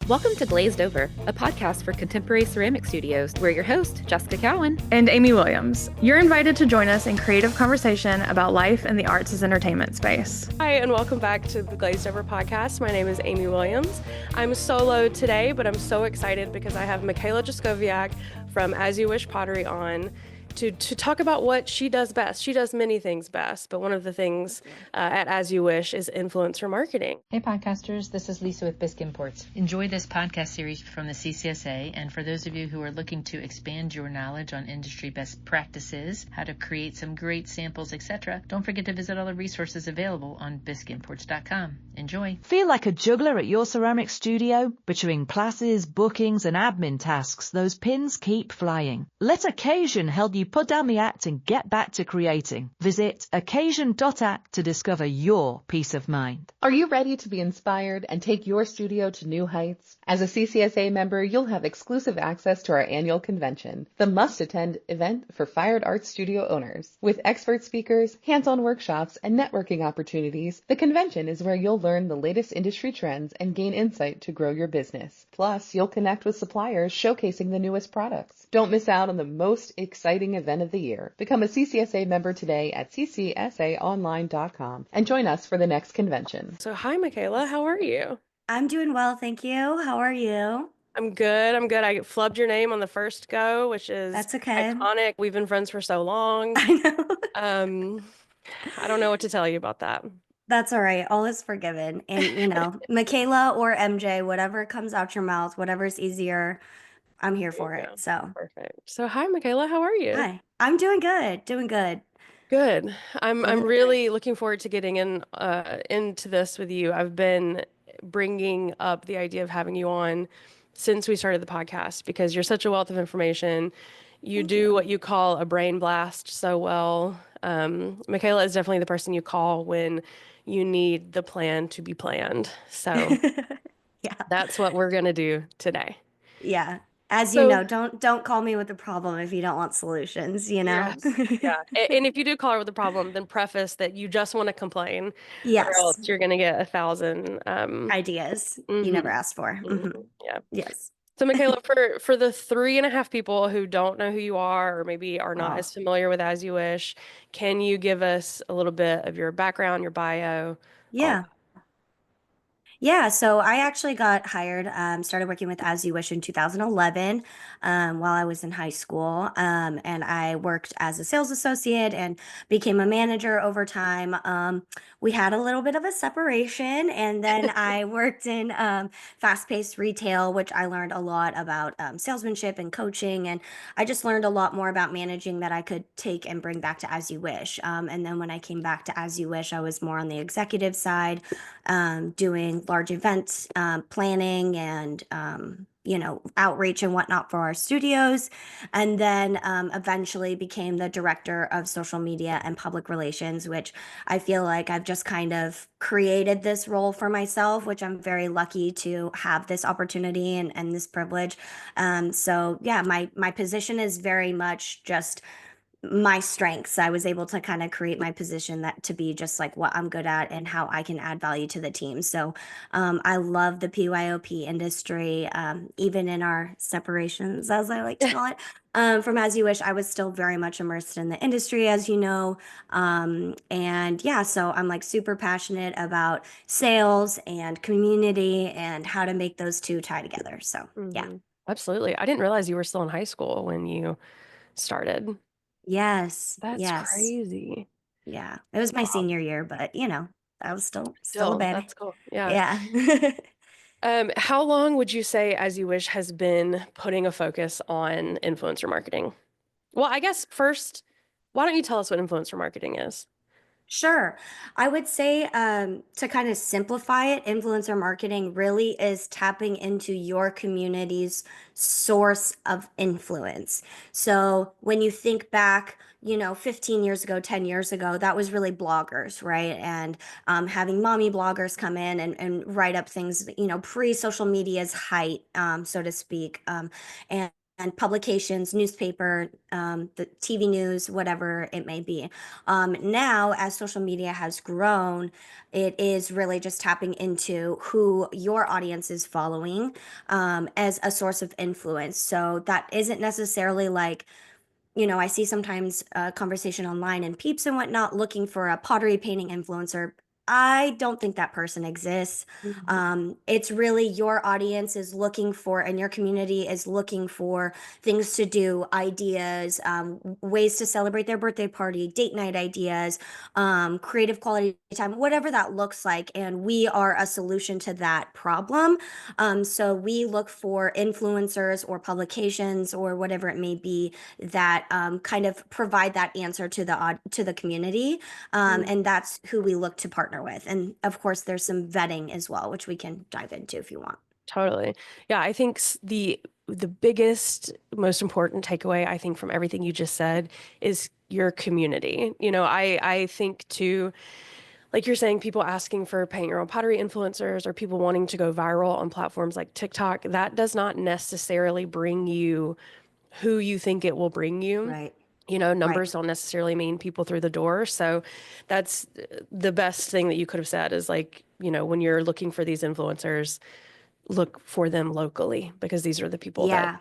Welcome to Glazed Over, a podcast for contemporary ceramic studios. We're your host, Jaskowiak. And Amy Williams. You're invited to join us in creative conversation about life in the arts as entertainment space. Hi, and welcome back to the Glazed Over podcast. My name is Amy Williams. I'm solo today, but I'm so excited because I have Michaela Jaskowiak from As You Wish Pottery on to talk about what she does best. She does many things best, but one of the things at As You Wish is influencer marketing. Hey podcasters, this is Lisa with Bisque Imports. Enjoy this podcast series from the CCSA, and for those of you who are looking to expand your knowledge on industry best practices, how to create some great samples, etc., don't forget to visit all the resources available on bisqueimports.com. Enjoy. Feel like a juggler at your ceramic studio? Between classes, bookings, and admin tasks, those pins keep flying. Let Occasion help you put down the act and get back to creating. Visit occasion.act to discover your peace of mind. Are you ready to be inspired and take your studio to new heights? As a CCSA member, you'll have exclusive access to our annual convention, the must-attend event for Fired Arts Studio owners. With expert speakers, hands-on workshops, and networking opportunities, the convention is where you'll learn the latest industry trends and gain insight to grow your business. Plus, you'll connect with suppliers showcasing the newest products. Don't miss out on the most exciting event of the year. Become a CCSA member today at ccsaonline.com and join us for the next convention. So hi, Michaela. How are you? I'm doing well, thank you. How are you? I'm good. I flubbed your name on the first go, which is That's okay. iconic. We've been friends for so long. I know. I don't know what to tell you about that. That's all right. All is forgiven. And, Michaela or MJ, whatever comes out your mouth, whatever's easier, I'm here for it. So perfect. So hi, Michaela. How are you? hi. I'm doing good. Doing good. Good. I'm really looking forward to getting into this with you. I've been bringing up the idea of having you on since we started the podcast because you're such a wealth of information. You do what you call a brain blast so well. Michaela is definitely the person you call when you need the plan to be planned. So Yeah. that's what we're going to do today. Yeah. As you know, don't call me with a problem if you don't want solutions, Yes. Yeah. And if you do call her with a problem, then preface that you just want to complain. Yes. Or else you're going to get 1,000 ideas you never asked for. Yeah. Yes. So Michaela, for the 3.5 people who don't know who you are or maybe are not as familiar with As You Wish, can you give us a little bit of your background, your bio? Yeah. Yeah, so I actually got hired, started working with As You Wish in 2011 while I was in high school. And I worked as a sales associate and became a manager over time. We had a little bit of a separation, and then I worked in fast-paced retail, which I learned a lot about salesmanship and coaching. And I just learned a lot more about managing that I could take and bring back to As You Wish. And then when I came back to As You Wish, I was more on the executive side, doing large events, planning and, outreach and whatnot for our studios. And then eventually became the director of social media and public relations, which I feel like I've just kind of created this role for myself, which I'm very lucky to have this opportunity and this privilege. So yeah, my position is very much just my strengths. I was able to kind of create my position that to be just like what I'm good at and how I can add value to the team. So I love the PYOP industry, even in our separations, as I like to call it. From As You Wish, I was still very much immersed in the industry, as you know. And yeah, so I'm like super passionate about sales and community and how to make those two tie together. So yeah. Absolutely. I didn't realize you were still in high school when you started. Yes. That's Yes. crazy. Yeah. It was my senior year, but I was still a baby. That's cool. Yeah. Yeah. How long would you say As You Wish has been putting a focus on influencer marketing? Well, I guess first, why don't you tell us what influencer marketing is? Sure. I would say to kind of simplify it, influencer marketing really is tapping into your community's source of influence. So when you think back, 15 years ago, 10 years ago, that was really bloggers, right? And having mommy bloggers come in and write up things, pre-social media's height, so to speak. And publications, newspaper, the TV news, whatever it may be. Now, as social media has grown, it is really just tapping into who your audience is following as a source of influence. So that isn't necessarily like, I see sometimes a conversation online and peeps and whatnot looking for a pottery painting influencer. I don't think that person exists. It's really your audience is looking for, and your community is looking for things to do, ideas, ways to celebrate their birthday party, date night ideas, creative quality time, whatever that looks like. And we are a solution to that problem. So we look for influencers or publications or whatever it may be that kind of provide that answer to the community, and that's who we look to partner with. And of course, there's some vetting as well, which we can dive into if you want. Totally. Yeah, I think the biggest, most important takeaway, I think, from everything you just said is your community. I think too, like you're saying, people asking for paint your own pottery influencers or people wanting to go viral on platforms like TikTok, that does not necessarily bring you who you think it will bring you. Right. Right. Numbers don't necessarily mean people through the door. So that's the best thing that you could have said is like, when you're looking for these influencers, look for them locally because these are the people Yeah.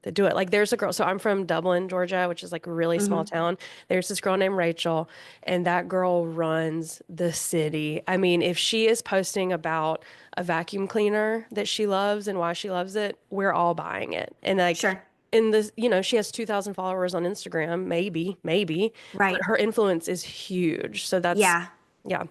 that do it. Like there's a girl, so I'm from Dublin, Georgia, which is like a really small Hmm. town. There's this girl named Rachel, and that girl runs the city. I mean, if she is posting about a vacuum cleaner that she loves and why she loves it, we're all buying it. And like Sure. in this, she has 2,000 followers on Instagram, maybe, but Right. her influence is huge. So that's, Yeah. yeah.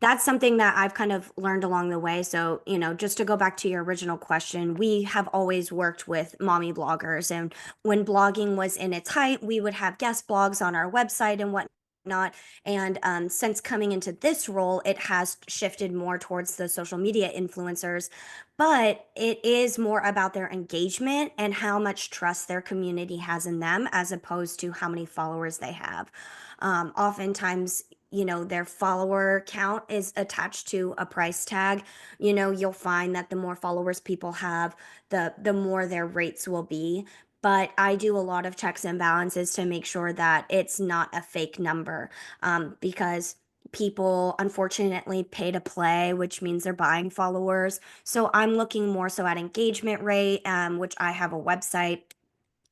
That's something that I've kind of learned along the way. So, just to go back to your original question, we have always worked with mommy bloggers. And when blogging was in its height, we would have guest blogs on our website and whatnot. And since coming into this role, it has shifted more towards the social media influencers. But it is more about their engagement and how much trust their community has in them, as opposed to how many followers they have. Oftentimes, their follower count is attached to a price tag. You'll find that the more followers people have, the more their rates will be. But I do a lot of checks and balances to make sure that it's not a fake number, because people unfortunately pay to play, which means they're buying followers. So I'm looking more so at engagement rate, which I have a website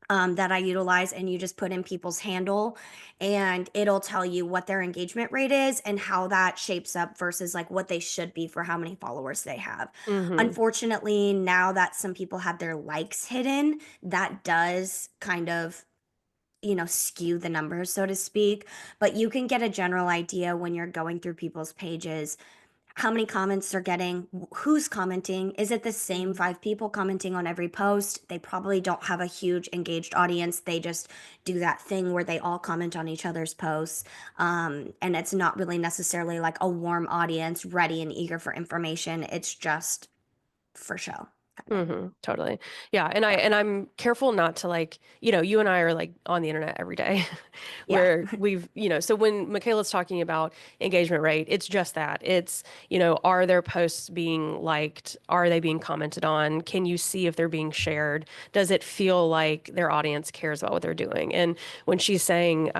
that I utilize, and you just put in people's handle and it'll tell you what their engagement rate is and how that shapes up versus like what they should be for how many followers they have. Mm-hmm. Unfortunately, now that some people have their likes hidden, that does kind of skew the numbers, so to speak. But you can get a general idea when you're going through people's pages how many comments they're getting, who's commenting. Is it the same 5 people commenting on every post? They probably don't have a huge engaged audience. They just do that thing where they all comment on each other's posts. And it's not really necessarily like a warm audience ready and eager for information. It's just for show. Totally. Yeah. And I'm careful not to like, you and I are like on the internet every day Yeah. where so when Michaela's talking about engagement rate, it's just that. It's, are their posts being liked? Are they being commented on? Can you see if they're being shared? Does it feel like their audience cares about what they're doing? And when she's saying,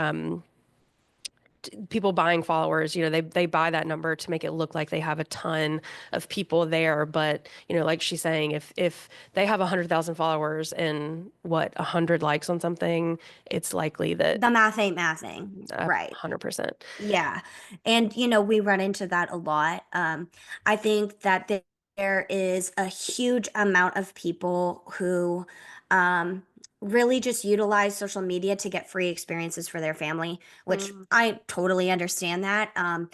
people buying followers, they buy that number to make it look like they have a ton of people there. But, like she's saying, if they have 100,000 followers and 100 likes on something, it's likely that The math ain't mathing. Right. 100%. Yeah. And, we run into that a lot. I think that there is a huge amount of people who really just utilize social media to get free experiences for their family, which I totally understand that. And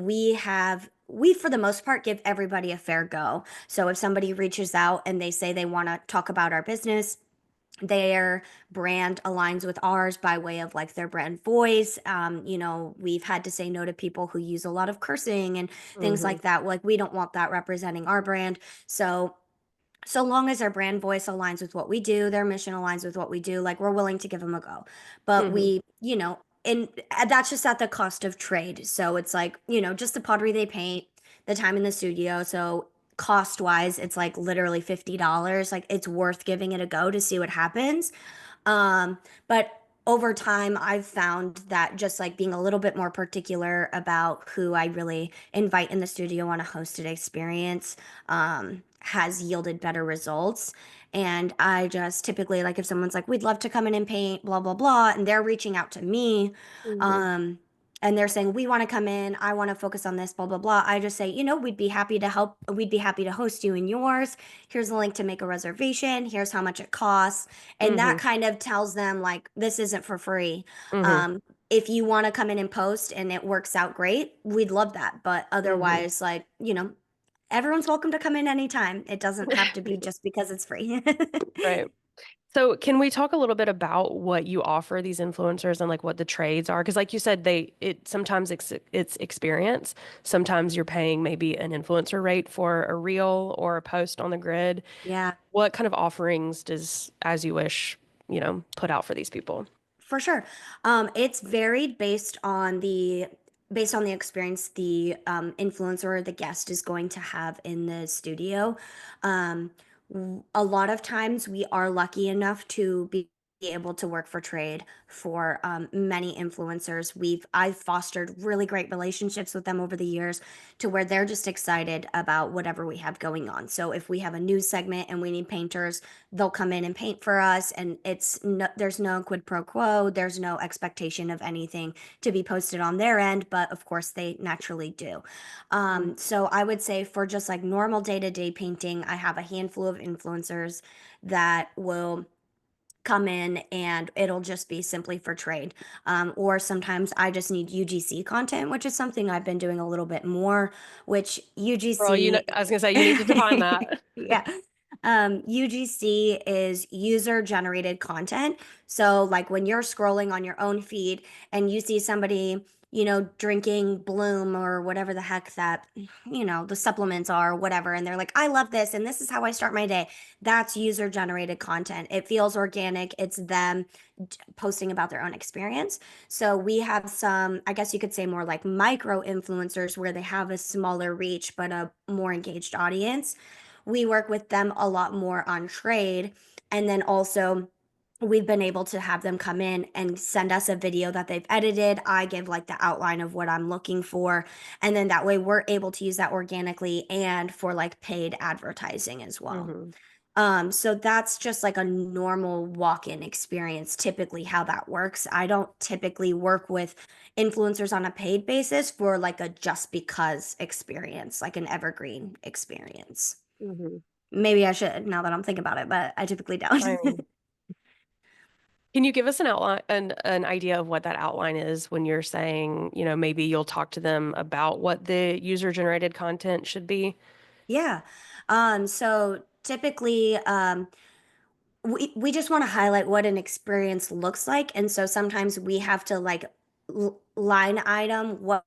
we, for the most part, give everybody a fair go. So if somebody reaches out and they say they want to talk about our business, their brand aligns with ours by way of like their brand voice. We've had to say no to people who use a lot of cursing and things Mm-hmm. like that. Like, we don't want that representing our brand. So long as our brand voice aligns with what we do, their mission aligns with what we do, like, we're willing to give them a go. But Mm-hmm. and that's just at the cost of trade. So it's like, just the pottery they paint, the time in the studio. So cost wise, it's like literally $50. Like it's worth giving it a go to see what happens. But over time, I've found that just like being a little bit more particular about who I really invite in the studio on a hosted experience has yielded better results. And I just typically, like, if someone's like, we'd love to come in and paint, blah, blah, blah, and they're reaching out to me, Mhm. um, and they're saying, we want to come in, I want to focus on this, blah, blah, blah. I just say, we'd be happy to help. We'd be happy to host you in yours. Here's a link to make a reservation. Here's how much it costs. And that Mhm. kind of tells them, like, this isn't for free. Mhm. If you want to come in and post and it works out great, we'd love that. But Mhm. otherwise, like, everyone's welcome to come in anytime. It doesn't have to be just because it's free. Right. So can we talk a little bit about what you offer these influencers and like what the trades are? Because like you said, it sometimes it's experience. Sometimes you're paying maybe an influencer rate for a reel or a post on the grid. Yeah. What kind of offerings does As You Wish, put out for these people? For sure. It's varied based on the experience the influencer or the guest is going to have in the studio. Um, a lot of times we are lucky enough to be able to work for trade for many influencers. I've fostered really great relationships with them over the years to where they're just excited about whatever we have going on. So if we have a news segment and we need painters, they'll come in and paint for us, and there's no quid pro quo, there's no expectation of anything to be posted on their end, but of course they naturally do. So I would say for just like normal day-to-day painting, I have a handful of influencers that will come in and it'll just be simply for trade. Or sometimes I just need UGC content, which is something I've been doing a little bit more, which Girl, UGC, I was gonna say you need to define that. yeah. UGC is user generated content. So, like when you're scrolling on your own feed and you see somebody, drinking Bloom or whatever the heck that, the supplements are, or whatever, and they're like, I love this and this is how I start my day. That's user generated content. It feels organic. It's them posting about their own experience. So, we have some, I guess you could say, more like micro influencers where they have a smaller reach but a more engaged audience. We work with them a lot more on trade. And then also, we've been able to have them come in and send us a video that they've edited. I give like the outline of what I'm looking for. And then that way we're able to use that organically and for like paid advertising as well. Hmm. So that's just like a normal walk-in experience, typically how that works. I don't typically work with influencers on a paid basis for like a just because experience, like an evergreen experience. Hmm. Maybe I should now that I'm thinking about it, but I typically I don't. mean, can you give us an outline, an idea of what that outline is when you're saying, maybe you'll talk to them about what the user generated content should be? Yeah. So typically, we just want to highlight what an experience looks like. And so sometimes we have to like line item what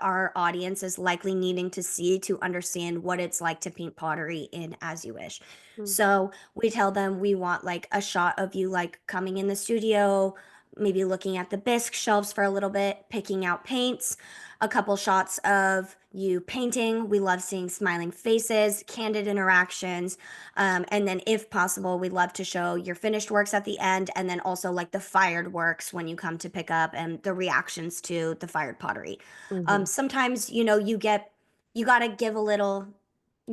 our audience is likely needing to see to understand what it's like to paint pottery in As You Wish. So we tell them we want like a shot of you like coming in the studio, maybe looking at the bisque shelves for a little bit, picking out paints, a couple shots of you painting. We love seeing smiling faces, candid interactions. And then, if possible, we love to show your finished works at the end, and then also like the fired works when you come to pick up and the reactions to the fired pottery. Mm-hmm. Sometimes, you got to give a little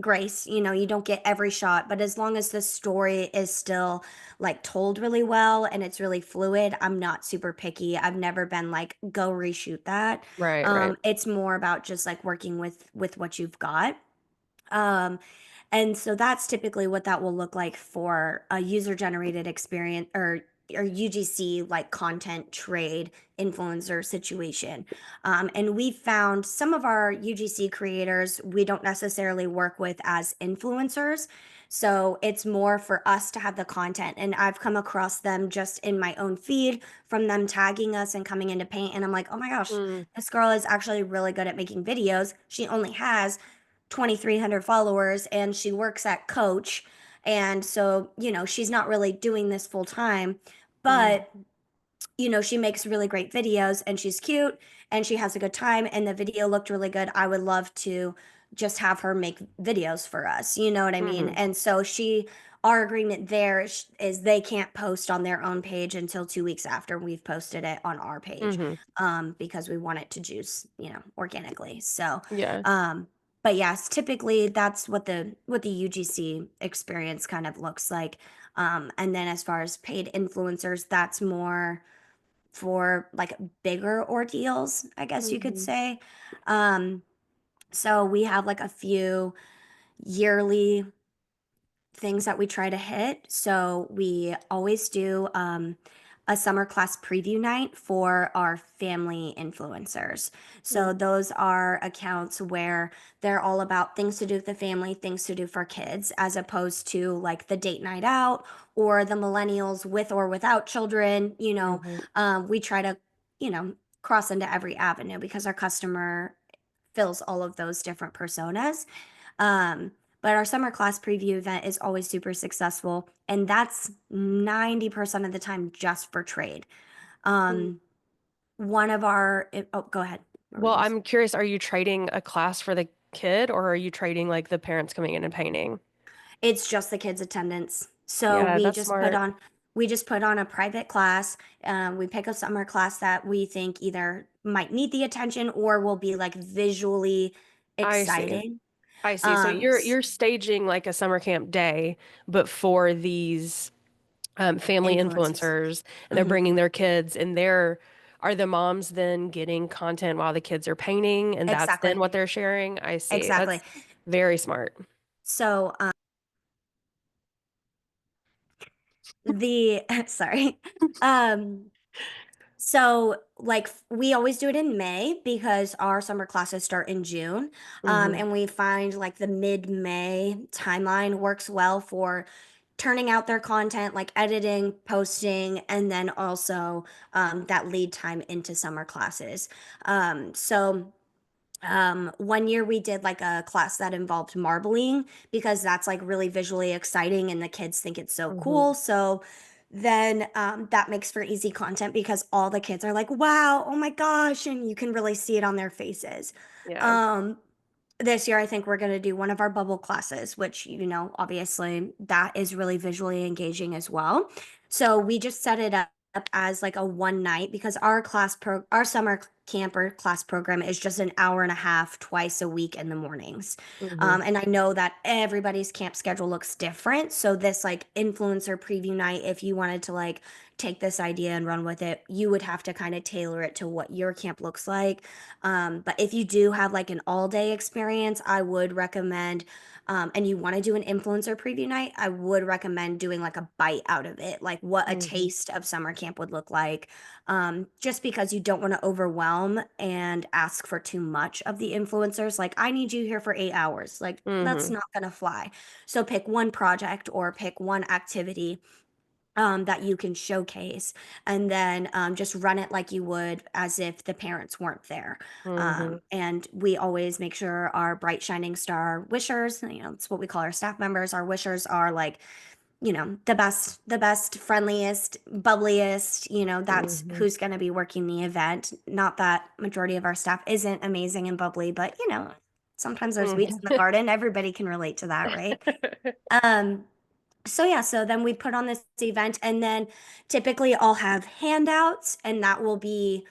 grace. You don't get every shot, but as long as the story is still like told really well and it's really fluid, I'm not super picky. I've never been like, go reshoot that. Right, right. It's more about just like working with what you've got. Um, and so that's typically what that will look like for a user generated experience or UGC like content trade influencer situation. And we found some of our UGC creators we don't necessarily work with as influencers. So it's more for us to have the content. And I've come across them just in my own feed from them tagging us and coming into paint. And I'm like, oh my gosh, Mm, this girl is actually really good at making videos. She only has 2,300 followers and she works at Coach. And so, she's not really doing this full time, mm, but, she makes really great videos and she's cute and she has a good time and the video looked really good. I would love to just have her make videos for us. You know what I mean? Mhm. And so our agreement there is they can't post on their own page until 2 weeks after we've posted it on our page, Mhm. because we want it to juice, organically. So, Yeah. but yes, typically that's what the UGC experience kind of looks like. And then as far as paid influencers, that's more for like bigger ordeals, I guess you could Mhm. say. Um, so we have like a few yearly things that we try to hit. So we always do a summer class preview night for our family influencers. So Mhm. those are accounts where they're all about things to do with the family, things to do for kids, as opposed to like the date night out or the millennials with or without children. Mhm. We try to, cross into every avenue because our customer fills all of those different personas. Um, but our summer class preview event is always super successful, and that's 90% of the time just for trade. Mhm. Um, oh, go ahead. What were Well, you gonna say? I'm curious, are you trading a class for the kid, or are you trading like the parents coming in and painting? It's just the kids' attendance. So Yeah, that's smart. we just put on a private class. We pick a summer class that we think either might need the attention or will be like visually I see. exciting. I see. So Um, you're staging like a summer camp day, but for these family Influencers. influencers, and they're Mhm. bringing their kids, and are the moms then getting content while the kids are painting, and that's then Exactly. what they're sharing? I see. Exactly. That's very smart. So, the sorry. Um, so like we always do it in May because our summer classes start in June. Hmm. And we find like the mid-May timeline works well for turning out their content, like editing, posting, and then also that lead time into summer classes. So one year we did like a class that involved marbling because that's like really visually exciting and the kids think it's so Hmm. cool. So then that makes for easy content because all the kids are like, wow, oh my gosh, and you can really see it on their faces. Yeah. um this year I think we're going to do one of our bubble classes, which obviously that is really visually engaging as well. So we just set it up as like a one night because our summer camper class program is just an hour and a half twice a week in the mornings. Hmm. And I know that everybody's camp schedule looks different, so this like influencer preview night, if you wanted to like take this idea and run with it, you would have to kind of tailor it to what your camp looks like. But if you do have like an all day experience, I would recommend, and you want to do an influencer preview night, I would recommend doing like a bite out of it, like what a Hmm. taste of summer camp would look like. Just because you don't want to overwhelm and ask for too much of the influencers. Like, I need you here for 8 hours. Like, that's Hmm. not going to fly. So pick one project or pick one activity that you can showcase, and then just run it like you would as if the parents weren't there. Hmm. And we always make sure our bright shining star wishers, it's what we call our staff members. Our wishers are like, the best, friendliest, bubbliest. That's Hmm. who's going to be working the event. Not that majority of our staff isn't amazing and bubbly, but sometimes there's weeds in the garden. Everybody can relate to that, right? Um, so yeah, so then we put on this event, and then typically I'll have handouts, and that will be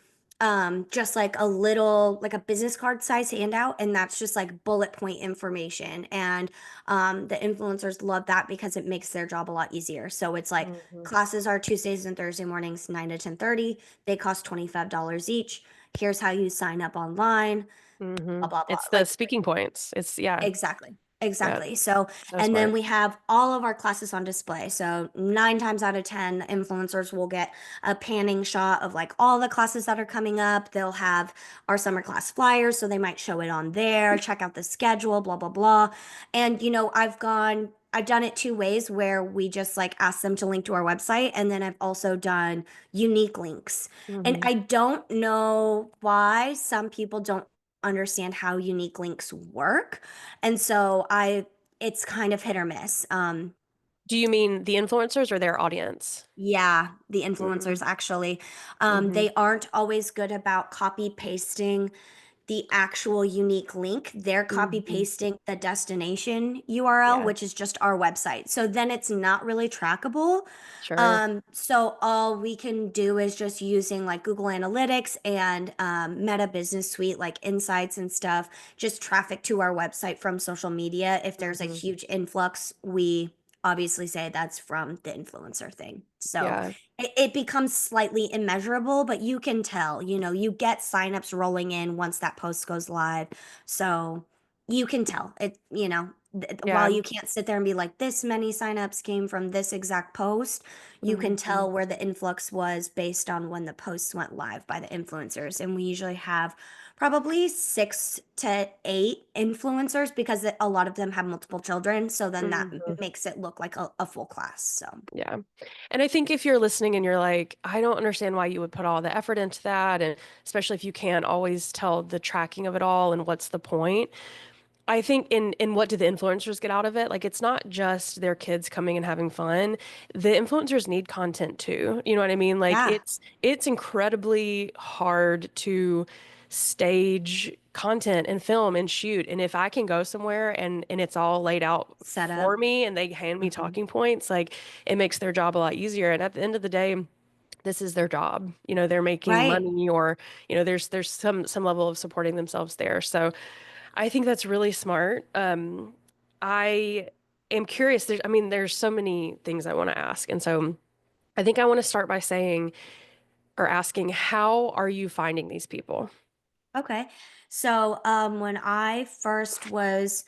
just like a little like a business card size handout, and that's just like bullet point information. And the influencers love that because it makes their job a lot easier. So it's like Hmm. classes are Tuesdays and Thursday mornings, 9 to 10:30. They cost $25 each. Here's how you sign up online, Hmm. blah blah blah. It's the Like, speaking points. It's yeah. exactly. Yeah. Exactly. So, So and then smart. we have all of our classes on display. So, 9 times out of 10, influencers will get a panning shot of like all the classes that are coming up. They'll have our summer class flyers. So, they might show it on there, check out the schedule, blah, blah, blah. And, I've done it two ways where we just like ask them to link to our website. And then I've also done unique links. And Hmm. I don't know why some people don't understand how unique links work. And so it's kind of hit or miss. Do you mean the influencers or their audience? Yeah, the Mm-hmm. influencers actually, Mm-hmm. they aren't always good about copy pasting the actual unique link. They're copy Mhm. pasting the destination URL, Yeah, which is just our website. So then it's not really trackable. sure. So all we can do is just using like Google Analytics and Meta Business Suite, like insights and stuff, just traffic to our website from social media. If there's a Mhm. huge influx, we obviously say that's from the influencer thing. So Yeah. it becomes slightly immeasurable, but you can tell, you get signups rolling in once that post goes live. So you can tell it, while Yeah. you can't sit there and be like, this many signups came from this exact post, you can Mhm. tell where the influx was based on when the posts went live by the influencers. And we usually have probably 6 to 8 influencers because a lot of them have multiple children. So then that Mhm. makes it look like a full class. So, Yeah. And I think if you're listening and you're like, I don't understand why you would put all the effort into that, and especially if you can't always tell the tracking of it all and what's the point. I think in what do the influencers get out of it? Like it's not just their kids coming and having fun. The influencers need content too. You know what I mean? Like yeah, it's incredibly hard to stage content and film and shoot. And if I can go somewhere and it's all laid out set up. for me and they hand me Mhm. talking points, like it makes their job a lot easier. And at the end of the day, this is their job. You know, they're making Right. money or, you know, there's some level of supporting themselves there. So I think that's really smart. I am curious. There's so many things I want to ask. And so I think I want to start by saying or asking, how are you finding these people? Okay. So, when I first was,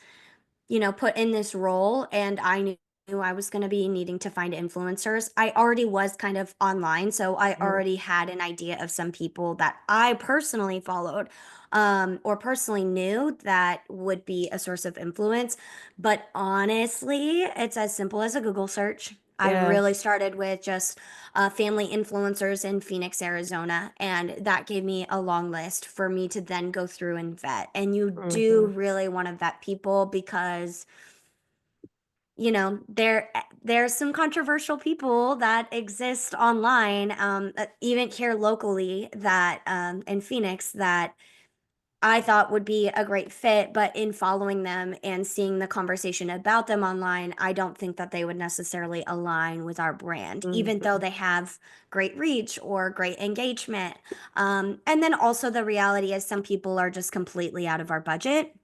put in this role and I knew I was going to be needing to find influencers, I already was kind of online. So I Mhm. already had an idea of some people that I personally followed, or personally knew that would be a source of influence. But honestly, it's as simple as a Google search. I Yeah. really started with just family influencers in Phoenix, Arizona, and that gave me a long list for me to then go through and vet. And you do Hmm. really want to vet people because there's some controversial people that exist online, even here locally, that in Phoenix, that I thought would be a great fit, but in following them and seeing the conversation about them online, I don't think that they would necessarily align with our brand, even though Hmm. they have great reach or great engagement. And then also the reality is some people are just completely out of our budget.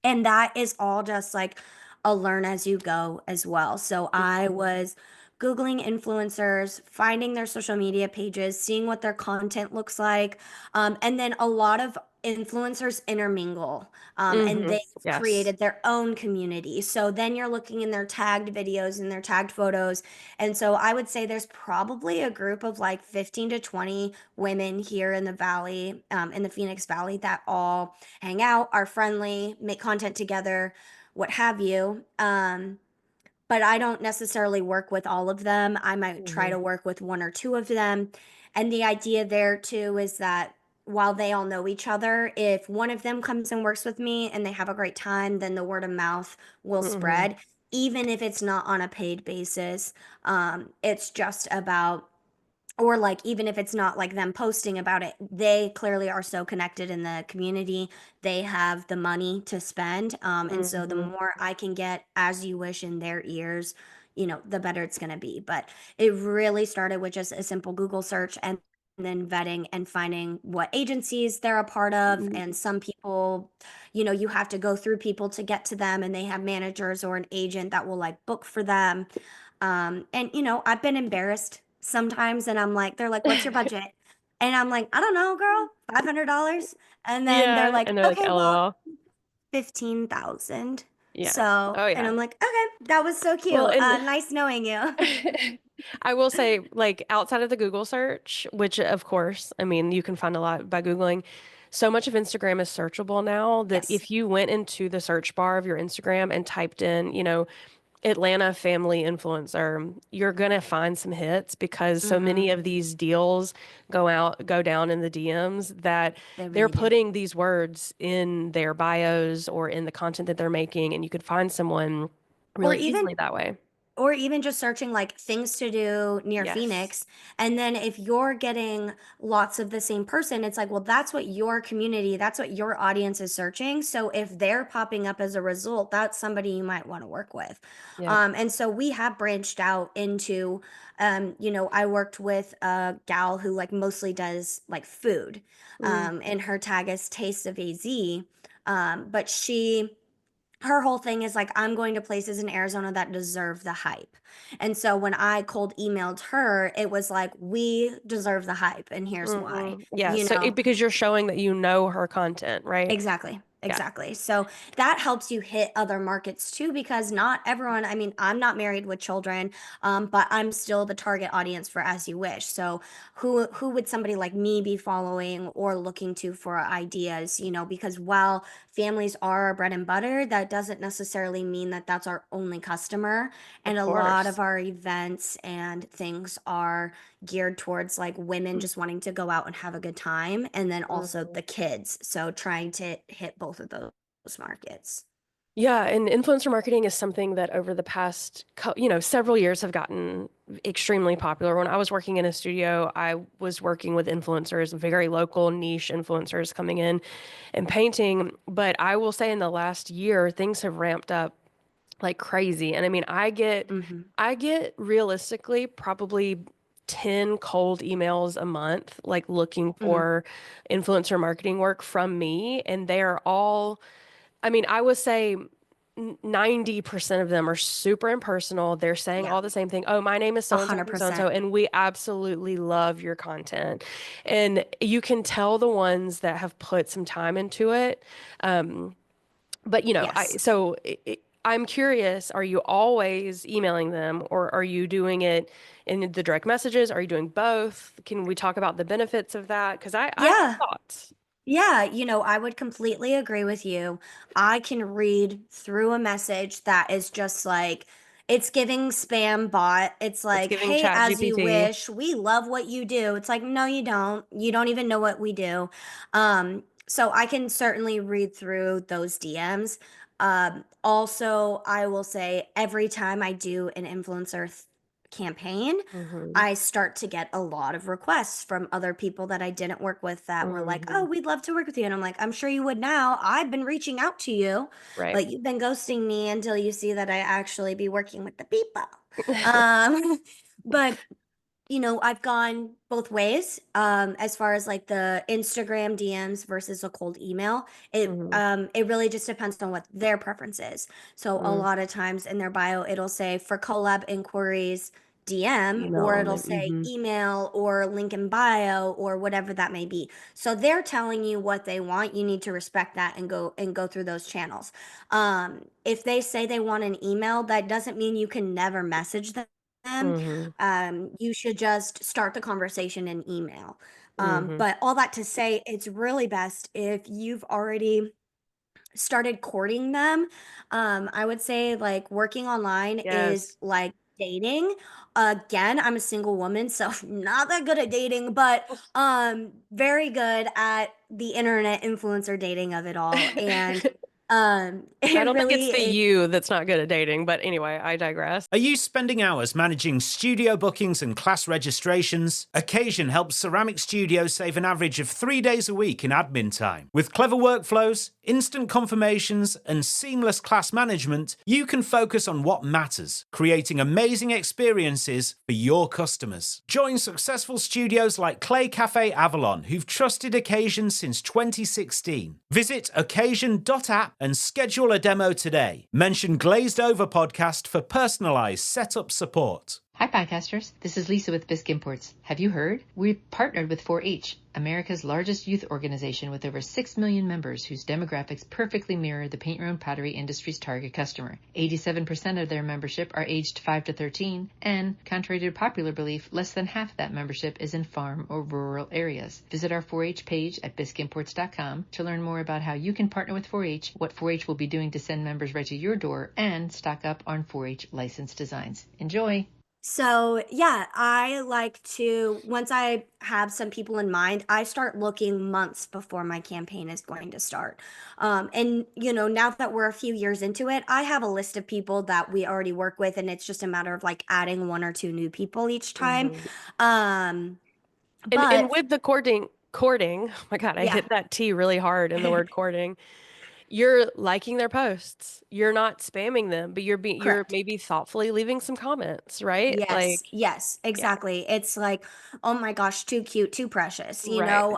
And that is all just like a learn as you go as well. So I was Googling influencers, finding their social media pages, seeing what their content looks like. And then a lot of influencers intermingle, and Hmm. they've Yes. created their own community. So then you're looking in their tagged videos and their tagged photos. And so I would say there's probably a group of like 15 to 20 women here in the Valley, in the Phoenix Valley, that all hang out, are friendly, make content together, what have you. But I don't necessarily work with all of them. I might try Hmm. to work with one or two of them. And the idea there too is that while they all know each other, if one of them comes and works with me and they have a great time, then the word of mouth will Hmm. spread, even if it's not on a paid basis. It's just about, or like even if it's not like them posting about it, they clearly are so connected in the community, they have the money to spend, and so the Hmm. more I can get as you wish in their ears, the better it's going to be. But it really started with just a simple Google search, and then vetting and finding what agencies they're a part of. And some people, you have to go through people to get to them, and they have managers or an agent that will like book for them. And I've been embarrassed sometimes, and I'm like, they're like, "What's your budget?" And I'm like, "I don't know, girl, $500." And then they're Yeah. like, And they're like, "Okay, well, LOL. 15,000." Yeah. So, Oh, and yeah. I'm like, "Okay, that was so Well, cute. and Nice knowing you." I will say, like, outside of the Google search, which of course, I mean, you can find a lot by Googling, so much of Instagram is searchable now that Yes. if you went into the search bar of your Instagram and typed in, Atlanta family influencer, you're gonna find some hits because so Mm-hmm. many of these deals go down in the DMs that They they're really do. putting these words in their bios or in the content that they're making, and you could find someone Or really even easily that way. or even just searching like things to do near Yes. Phoenix. And then if you're getting lots of the same person, it's like, well, that's what your community, that's what your audience is searching. So if they're popping up as a result, that's somebody you might want to work with. Yep. And so we have branched out into, I worked with a gal who like mostly does like food, and her tag is Taste of AZ. But her whole thing is like, I'm going to places in Arizona that deserve the hype. And so when I cold emailed her, it was like, we deserve the hype, and here's why. Yeah. You So know, because you're showing that you know her content, right? exactly. Yeah. Exactly. So that helps you hit other markets too, because not everyone, I mean, I'm not married with children, but I'm still the target audience for As You Wish. So who would somebody like me be following or looking to for ideas, because while families are our bread and butter, that doesn't necessarily mean that that's our only customer. And Of a lot course. of our events and things are geared towards like women just wanting to go out and have a good time, and then also the kids. So trying to hit both of those markets. Yeah, and influencer marketing is something that over the past, several years have gotten extremely popular. When I was working in a studio, I was working with influencers, very local niche influencers coming in and painting. But I will say in the last year, things have ramped up like crazy. And I mean, I get realistically probably 10 cold emails a month, like looking for influencer marketing work from me. And they are all, I mean, I would say 90% of them are super impersonal. They're saying Yeah, all the same thing. Oh, my name is a so and so hundred from so and so, percent. and we absolutely love your content. And you can tell the ones that have put some time into it. But Yes. I'm curious, are you always emailing them, or are you doing it in the direct messages? Are you doing both? Can we talk about the benefits of that? Because I have Yeah. thoughts. Yeah, I would completely agree with you. I can read through a message that is just like, it's giving spam bot. It's It's like, giving hey, Chat As You GPT. Wish, we love what you do. It's like, no, you don't. You don't even know what we do. So I can certainly read through those DMs. Also, I will say every time I do an influencer campaign, Hmm. I start to get a lot of requests from other people that I didn't work with that were like, Hmm. "Oh, we'd love to work with you." And I'm like, "I'm sure you would now. I've been reaching out to you, Right. but you've been ghosting me until you see that I actually be working with the people." Um, but I've gone both ways, as far as like the Instagram DMs versus a cold email. Hmm. It really just depends on what their preference is. So a Mm. lot of times in their bio, it'll say for collab inquiries, DM, Email or it'll only. say email or link in bio or whatever that may be. So they're telling you what they want. You need to respect that and go through those channels. If they say they want an email, that doesn't mean you can never message them. Hmm. You should just start the conversation in email. Hmm. But all that to say, it's really best if you've already started courting them. I would say like working online is Yes. like dating. Again, I'm a single woman, so not that good at dating, but very good at the internet influencer dating of it all. And I it don't think it's really the is. you that's not good at dating, but anyway, I digress. Are you spending hours managing studio bookings and class registrations? Occasion helps ceramic studios save an average of 3 days a week in admin time. With clever workflows, instant confirmations, and seamless class management, you can focus on what matters, creating amazing experiences for your customers. Join successful studios like Clay Cafe Avalon, who've trusted Occasion since 2016. Visit occasion.app and schedule a demo today. Mention Glazed Over Podcast for personalized setup support. Hi, podcasters. This is Lisa with Bisque Imports. Have you heard? We've partnered with 4-H, America's largest youth organization with over 6 million members whose demographics perfectly mirror the paint-your-own pottery industry's target customer. 87% of their membership are aged 5 to 13, and, contrary to popular belief, less than half of that membership is in farm or rural areas. Visit our 4-H page at bisqueimports.com to learn more about how you can partner with 4-H, what 4-H will be doing to send members right to your door, and stock up on 4-H licensed designs. Enjoy! So, yeah, I like to, once I have some people in mind, I start looking months before my campaign is going to start. And, now that we're a few years into it, I have a list of people that we already work with, and it's just a matter of like adding one or two new people each time. Mhm. Um, And but with the courting, oh my God, I yeah, hit that T really hard in the word courting. You're liking their posts. You're not spamming them, but you're correct. maybe thoughtfully leaving some comments, right? Yes, Like, yes, yeah, exactly. It's like, oh my gosh, too cute, too precious. right.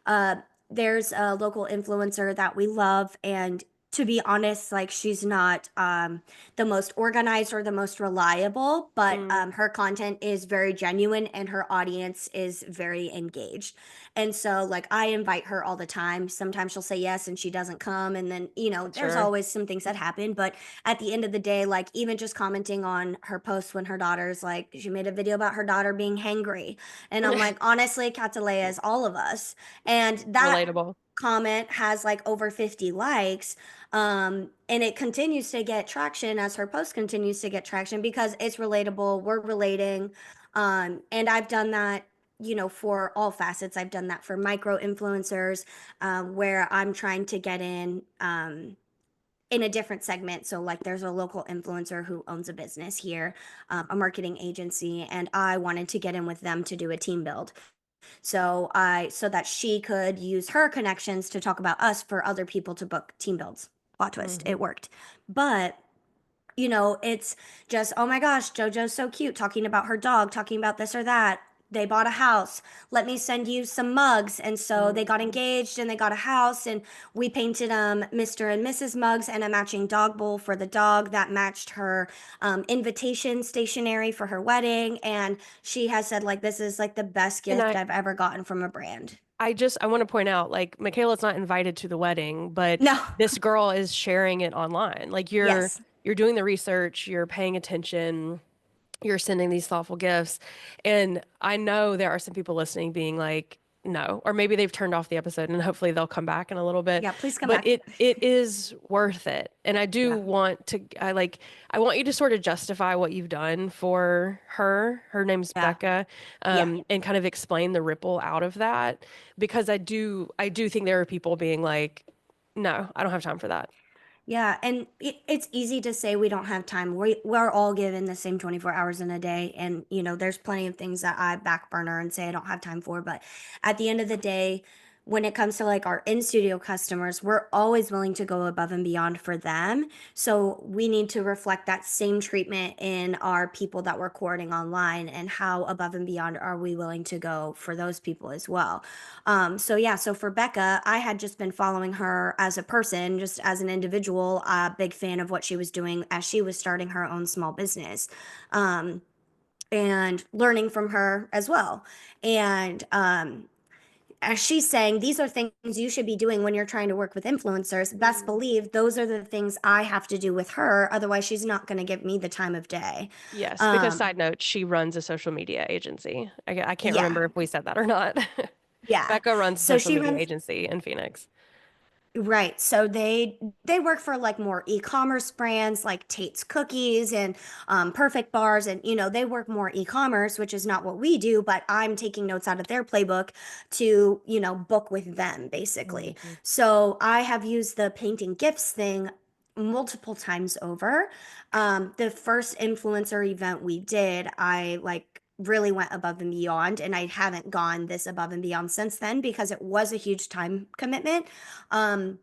Uh, there's a local influencer that we love, and to be honest, like she's not the most organized or the most reliable, but Mm, her content is very genuine and her audience is very engaged. And so, like, I invite her all the time. Sometimes she'll say yes and she doesn't come, and then, there's sure. always some things that happen, but at the end of the day, like even just commenting on her posts when her daughter's like, she made a video about her daughter being hangry. And I'm like, honestly, Katalea is all of us. And that Relatable. comment has like over 50 likes. And it continues to get traction as her post continues to get traction because it's relatable. We're relating. And I've done that for all facets. I've done that for micro influencers, where I'm trying to get in a different segment. So, like, there's a local influencer who owns a business here, a marketing agency, and I wanted to get in with them to do a team build. So that she could use her connections to talk about us for other people to book team builds. Plot twist, Hmm. it worked. But it's just, oh my gosh, JoJo's so cute, talking about her dog, talking about this or that. They bought a house. Let me send you some mugs. And so they got Hmm. engaged and they got a house, and we painted Mr. and Mrs. mugs and a matching dog bowl for the dog that matched her invitation stationery for her wedding. And she has said, like, this is like the best And gift I've ever gotten from a brand. I want to point out, like, Michaela's not invited to the wedding, but No. this girl is sharing it online. Like, Yes. you're doing the research, you're paying attention, you're sending these thoughtful gifts. And I know there are some people listening being like, no, or maybe they've turned off the episode and hopefully they'll come back in a little bit. Yeah, please come But back. it is worth it. And I do Yeah. want to I want you to sort of justify what you've done for her. Her name's Yeah. Becca. Yeah. And kind of explain the ripple out of that because I do think there are people being like, no, I don't have time for that. Yeah, and it's easy to say we don't have time. We're all given the same 24 hours in a day, and there's plenty of things that I back burner and say I don't have time for. But at the end of the day, when it comes to like our in-studio customers, we're always willing to go above and beyond for them. So we need to reflect that same treatment in our people that we're courting online, and how above and beyond are we willing to go for those people as well. So yeah, so for Becca, I had just been following her as a person, just as an individual, a big fan of what she was doing as she was starting her own small business. Um, and learning from her as well. And as she's saying, these are things you should be doing when you're trying to work with influencers. Best believe those are the things I have to do with her. Otherwise, she's not going to give me the time of day. Yes, because Um, side note, she runs a social media agency. I can't yeah, remember if we said that or not. yeah. Becca runs a So social she media runs. agency in Phoenix. Right. So they work for like more e-commerce brands like Tate's Cookies and Perfect Bars, and they work more e-commerce, which is not what we do, but I'm taking notes out of their playbook to book with them basically. Mhm. So I have used the painting gifts thing multiple times over. The first influencer event we did, I like really went above and beyond, and I haven't gone this above and beyond since then because it was a huge time commitment. um,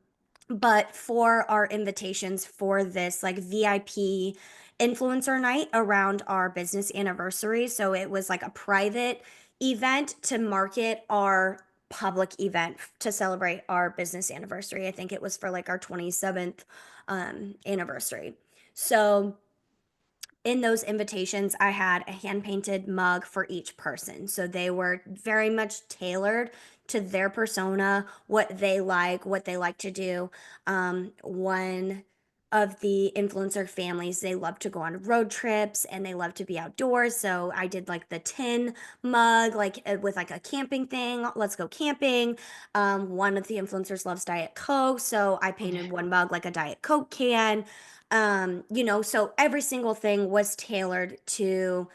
but for our invitations for this like VIP influencer night around our business anniversary, so it was like a private event to market our public event to celebrate our business anniversary. I think it was for like our 27th anniversary. So in those invitations, I had a hand painted mug for each person. So they were very much tailored to their persona, what they like to do. One of the influencer families, they love to go on road trips and they love to be outdoors. So I did like the tin mug, like with like a camping thing. Let's go camping. One of the influencers loves Diet Coke. So I painted one mug like a Diet Coke can. So every single thing was tailored to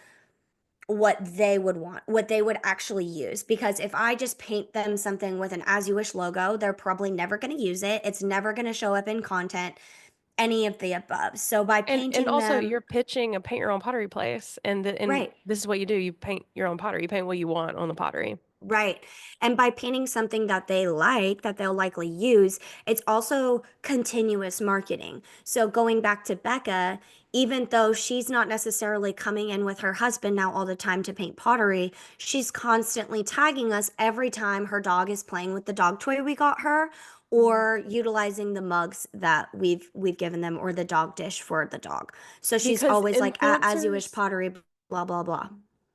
what they would want, what they would actually use. Because if I just paint them something with an As You Wish logo, they're probably never going to use it. It's never going to show up in content, any of the above. So by And painting also them, you're pitching a paint your own pottery place, and right, this is what you do. You paint your own pottery. You paint what you want on the pottery. right. And by painting something that they like, that they'll likely use, it's also continuous marketing. So going back to Becca, even though she's not necessarily coming in with her husband now all the time to paint pottery, she's constantly tagging us every time her dog is playing with the dog toy we got her or utilizing the mugs that we've given them or the dog dish for the dog. So she's Because always like, As You Wish pottery, blah, blah, blah.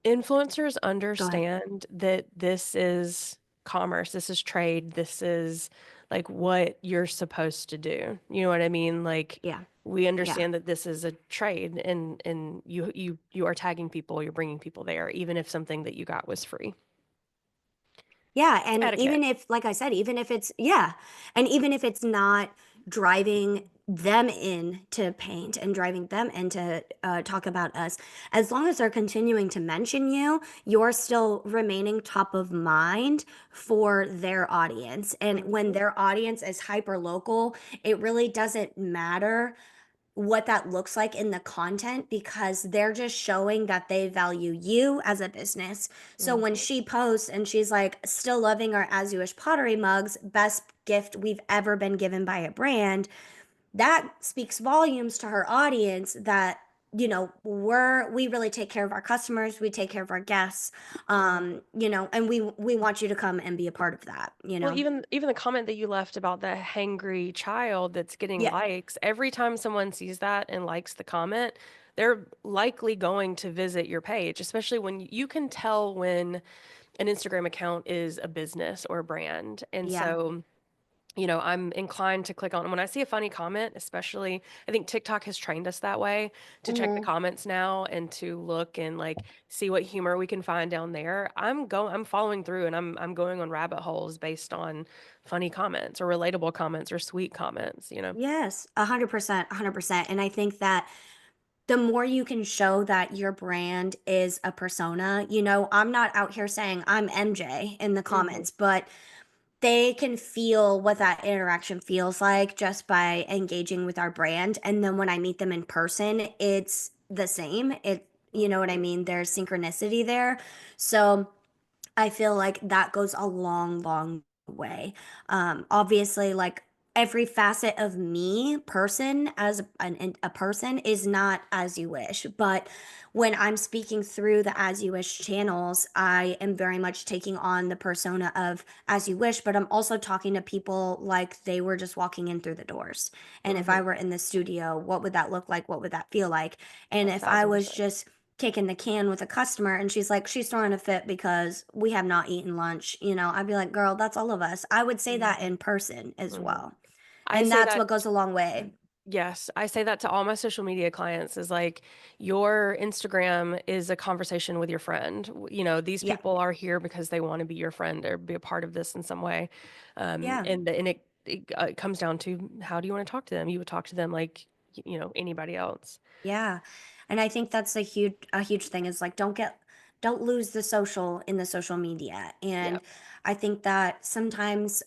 influencers Go ahead. understand that this is commerce, this is trade, this is like what you're supposed to do. You know what I mean? Like Yeah. we Yeah. understand that this is a trade, and you are tagging people, you're bringing people there, even if something that you got was free. Yeah, It's and etiquette. even if, like I said, even if it's, yeah, and even if it's not driving them in to paint and driving them in to talk about us, as long as they're continuing to mention you, you're still remaining top of mind for their audience. And when Mhm. their audience is hyper local, it really doesn't matter what that looks like in the content because they're just showing that they value you as a business. So when Mhm. she posts and she's like, still loving our As You Wish pottery mugs, best gift we've ever been given by a brand, that speaks volumes to her audience that we really take care of our customers, we take care of our guests, Mhm. and we want you to come and be a part of that, Well, even the comment that you left about the hangry child that's getting yeah, likes, every time someone sees that and likes the comment, they're likely going to visit your page, especially when you can tell when an Instagram account is a business or a brand. And yeah, so, I'm inclined to click on when I see a funny comment, especially I think TikTok has trained us that way to check the hmm, comments now and to look and like see what humor we can find down there. I'm following through and I'm going on rabbit holes based on funny comments or relatable comments or sweet comments. yes, 100%, 100%. And I think that the more you can show that your brand is a persona, I'm not out here saying I'm MJ in the Hmm. comments, but they can feel what that interaction feels like just by engaging with our brand. And then when I meet them in person, it's the same. You know what I mean? There's synchronicity there. So I feel like that goes a long, long way. Obviously, like every facet of me, person, as a person, is not As You Wish. But when I'm speaking through the As You Wish channels, I am very much taking on the persona of As You Wish, but I'm also talking to people like they were just walking in through the doors. And if I Hmm. were in the studio, what would that look like? What would that feel like? And A if I thousand was percent. just kicking the can with a customer and she's like, she's throwing a fit because we have not eaten lunch, I'd be like, girl, that's all of us. I would say that Hmm. in person as Hmm. well. I And say that's that. what goes a long way. Yes, I say that to all my social media clients is like your Instagram is a conversation with your friend. These Yeah. people are here because they want to be your friend or be a part of this in some way. Yeah. And it comes down to how do you want to talk to them? You would talk to them like, anybody else. Yeah. And I think that's a huge thing is like don't lose the social in the social media. Yeah. And I think that sometimes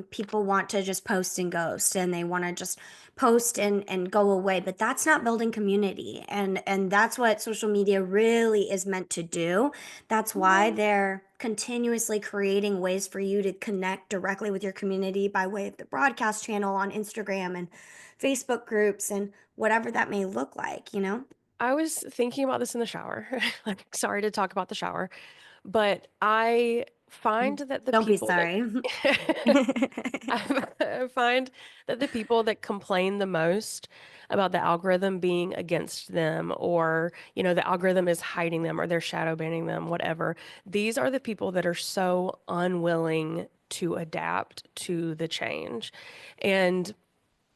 people want to just post and ghost and they want to just post and go away, but that's not building community. And that's what social media really is meant to do. That's why No. they're continuously creating ways for you to connect directly with your community by way of the broadcast channel on Instagram and Facebook groups and whatever that may look like. I was thinking about this in the shower. Like, sorry to talk about the shower, but I find that the Don't be people sorry. that I find that the people that complain the most about the algorithm being against them or, the algorithm is hiding them or they're shadow banning them, whatever, these are the people that are so unwilling to adapt to the change. And,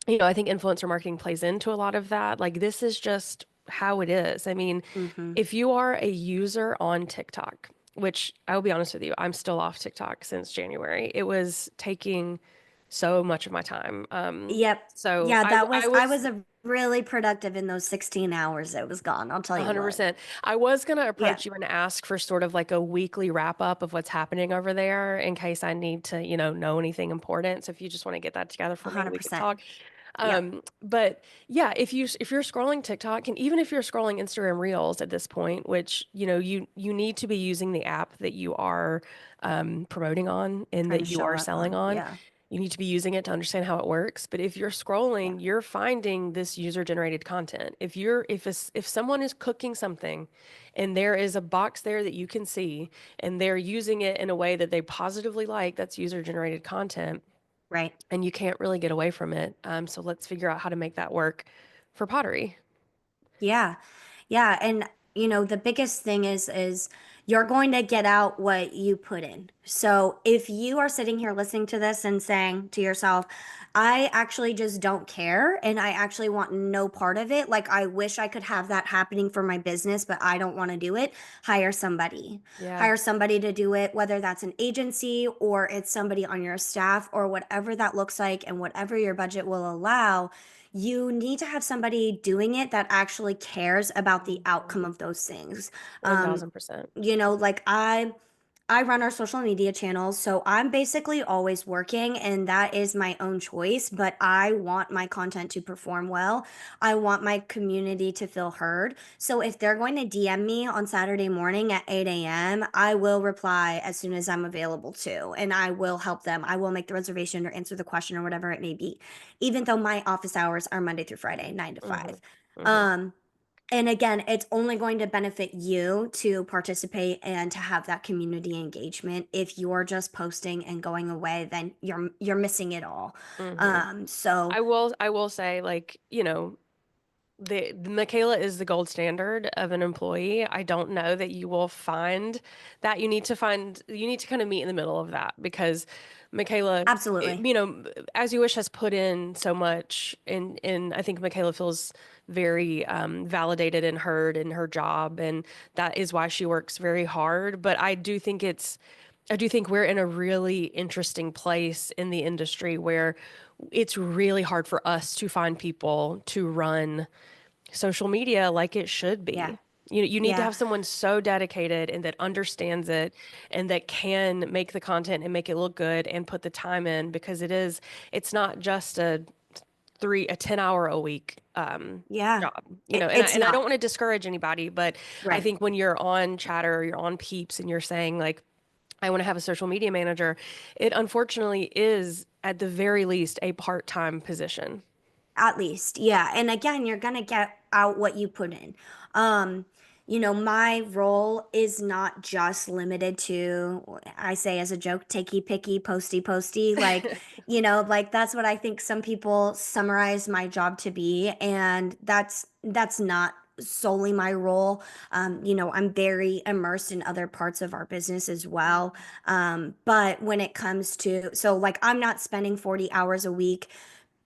I think influencer marketing plays into a lot of that. Like, this is just how it is. I mean, Hmm. if you are a user on TikTok, which I will be honest with you, I'm still off TikTok since January. It was taking so much of my time. Yep. So Yeah, I I was was a really productive in those 16 hours it was gone. I'll tell you what. 100%. I was going to Yeah, approach you and ask for sort of like a weekly wrap up of what's happening over there in case I need to, know anything important. So if you just want to get that together for me, we could 100%. talk. Yep. But yeah, if you're scrolling TikTok and even if you're scrolling Instagram Reels at this point, which, you need to be using the app that you are promoting on and Trying to that you show are up selling on. on. Yeah. You need to be using it to understand how it works. But if you're Yeah. scrolling, you're finding this user-generated content. If someone is cooking something and there is a box there that you can see and they're using it in a way that they positively like, that's user-generated content Right. and you can't really get away from it. So let's figure out how to make that work for pottery. Yeah. Yeah, and the biggest thing is you're going to get out what you put in. So if you are sitting here listening to this and saying to yourself, I actually just don't care and I actually want no part of it, like I wish I could have that happening for my business, but I don't want to do it, hire somebody. Yeah. Hire somebody to do it, whether that's an agency or it's somebody on your staff or whatever that looks like and whatever your budget will allow. You need to have somebody doing it that actually cares about the outcome of those things. Um, 1000%. like I run our social media channels, so I'm basically always working, and that is my own choice. But I want my content to perform well. I want my community to feel heard. So if they're going to DM me on Saturday morning at 8 a.m., I will reply as soon as I'm available to, and I will help them. I will make the reservation or answer the question or whatever it may be, even though my office hours are Monday through Friday, 9 to 5. Mm-hmm. Mm-hmm. Um, and again, it's only going to benefit you to participate and to have that community engagement. If you're just posting and going away, then you're missing it all. Mm-hmm. So I will say, like, the Michaela is the gold standard of an employee. I don't know that you will find that. You need to kind of meet in the middle of that because Michaela, absolutely. As You Wish has put in so much and I think Michaela feels very validated and heard in her job, and that is why she works very hard. But I do think we're in a really interesting place in the industry where it's really hard for us to find people to run social media like it should Yeah. be. You need to Yeah. have someone so dedicated and that understands it and that can make the content and make it look good and put the time in because it's not just a 10-hour a week Yeah. job, It's and I don't not. want to discourage anybody, but I Right. think when you're on Chatter or you're on Peeps and you're saying like, I want to have a social media manager, it unfortunately is at the very least a part-time position. At least, yeah. And again, you're gonna get out what you put in. Um, my role is not just limited to, I say as a joke, takey picky, posty posty. Like, like that's what I think some people summarize my job to be, and that's not solely my role. I'm very immersed in other parts of our business as well. But when it comes to, so like I'm not spending 40 hours a week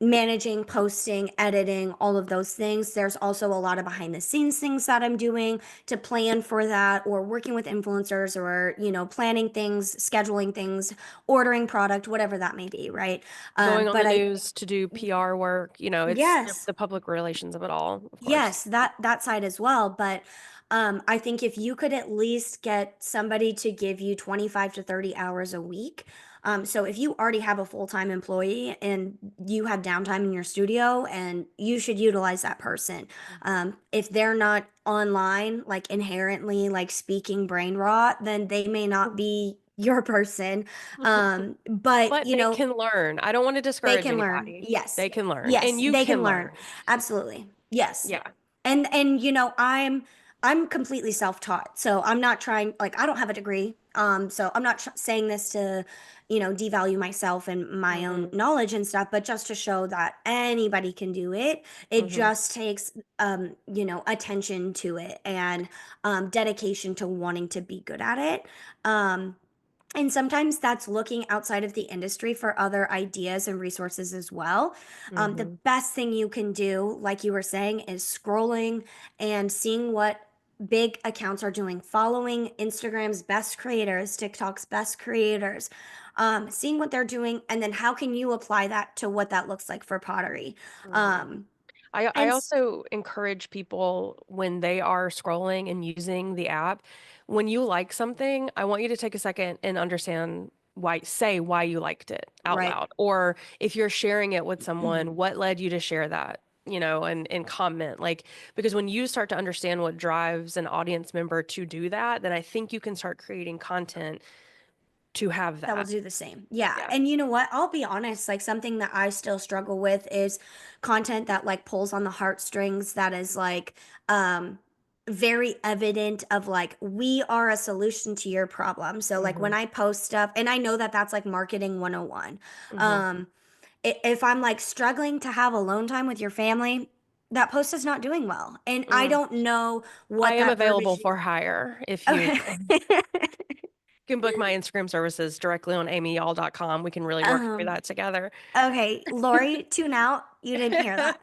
managing, posting, editing, all of those things. There's also a lot of behind the scenes things that I'm doing to plan for that, or working with influencers, or, planning things, scheduling things, ordering product, whatever that may be, right? Going on But the I, news to do PR work, it's yes, the public relations of it all, of course. yes, that side as well. But I think if you could at least get somebody to give you 25 to 30 hours a week. So if you already have a full-time employee and you have downtime in your studio, and you should utilize that person. If they're not online, like inherently like speaking brain rot, then they may not be your person. But But they can learn. I don't want to they discourage can learn. anybody. Yes. They can learn, and Yes, you they can can learn. learn. Absolutely. Yes. Yeah. And I'm completely self-taught. So I'm not trying, like I don't have a degree. So I'm not saying this to, devalue myself and my own Mm-hmm. knowledge and stuff, but just to show that anybody can do it. It Mm-hmm. just takes attention to it, and dedication to wanting to be good at it. Um and sometimes that's looking outside of the industry for other ideas and resources as well. The Mm-hmm. best thing you can do, like you were saying, is scrolling and seeing what big accounts are doing, following Instagram's best creators, TikTok's best creators, seeing what they're doing, and then how can you apply that to what that looks like for pottery. Um, I and also encourage people when they are scrolling and using the app, when you like something, I want you to take a second and understand say why you liked it out right. loud. Or if you're sharing it with someone, what led you to share that? And comment, like, because when you start to understand what drives an audience member to do that, then I think you can start creating content to have That will that. do the same. Yeah. Yeah. And you know what? I'll be honest, like something that I still struggle with is content that like pulls on the heartstrings, that is like very evident of like we are a solution to your problem. So like when I post stuff, and I know that that's like marketing 101. Mm-hmm. Um if I'm like struggling to have alone time with your family, that post is not doing well. And I Mm. don't know I what am that available verbiage. for hire if you Okay. can book my Instagram services directly on amyyall.com. We can really work through um that together. Okay, Lori, tune out. You didn't hear that.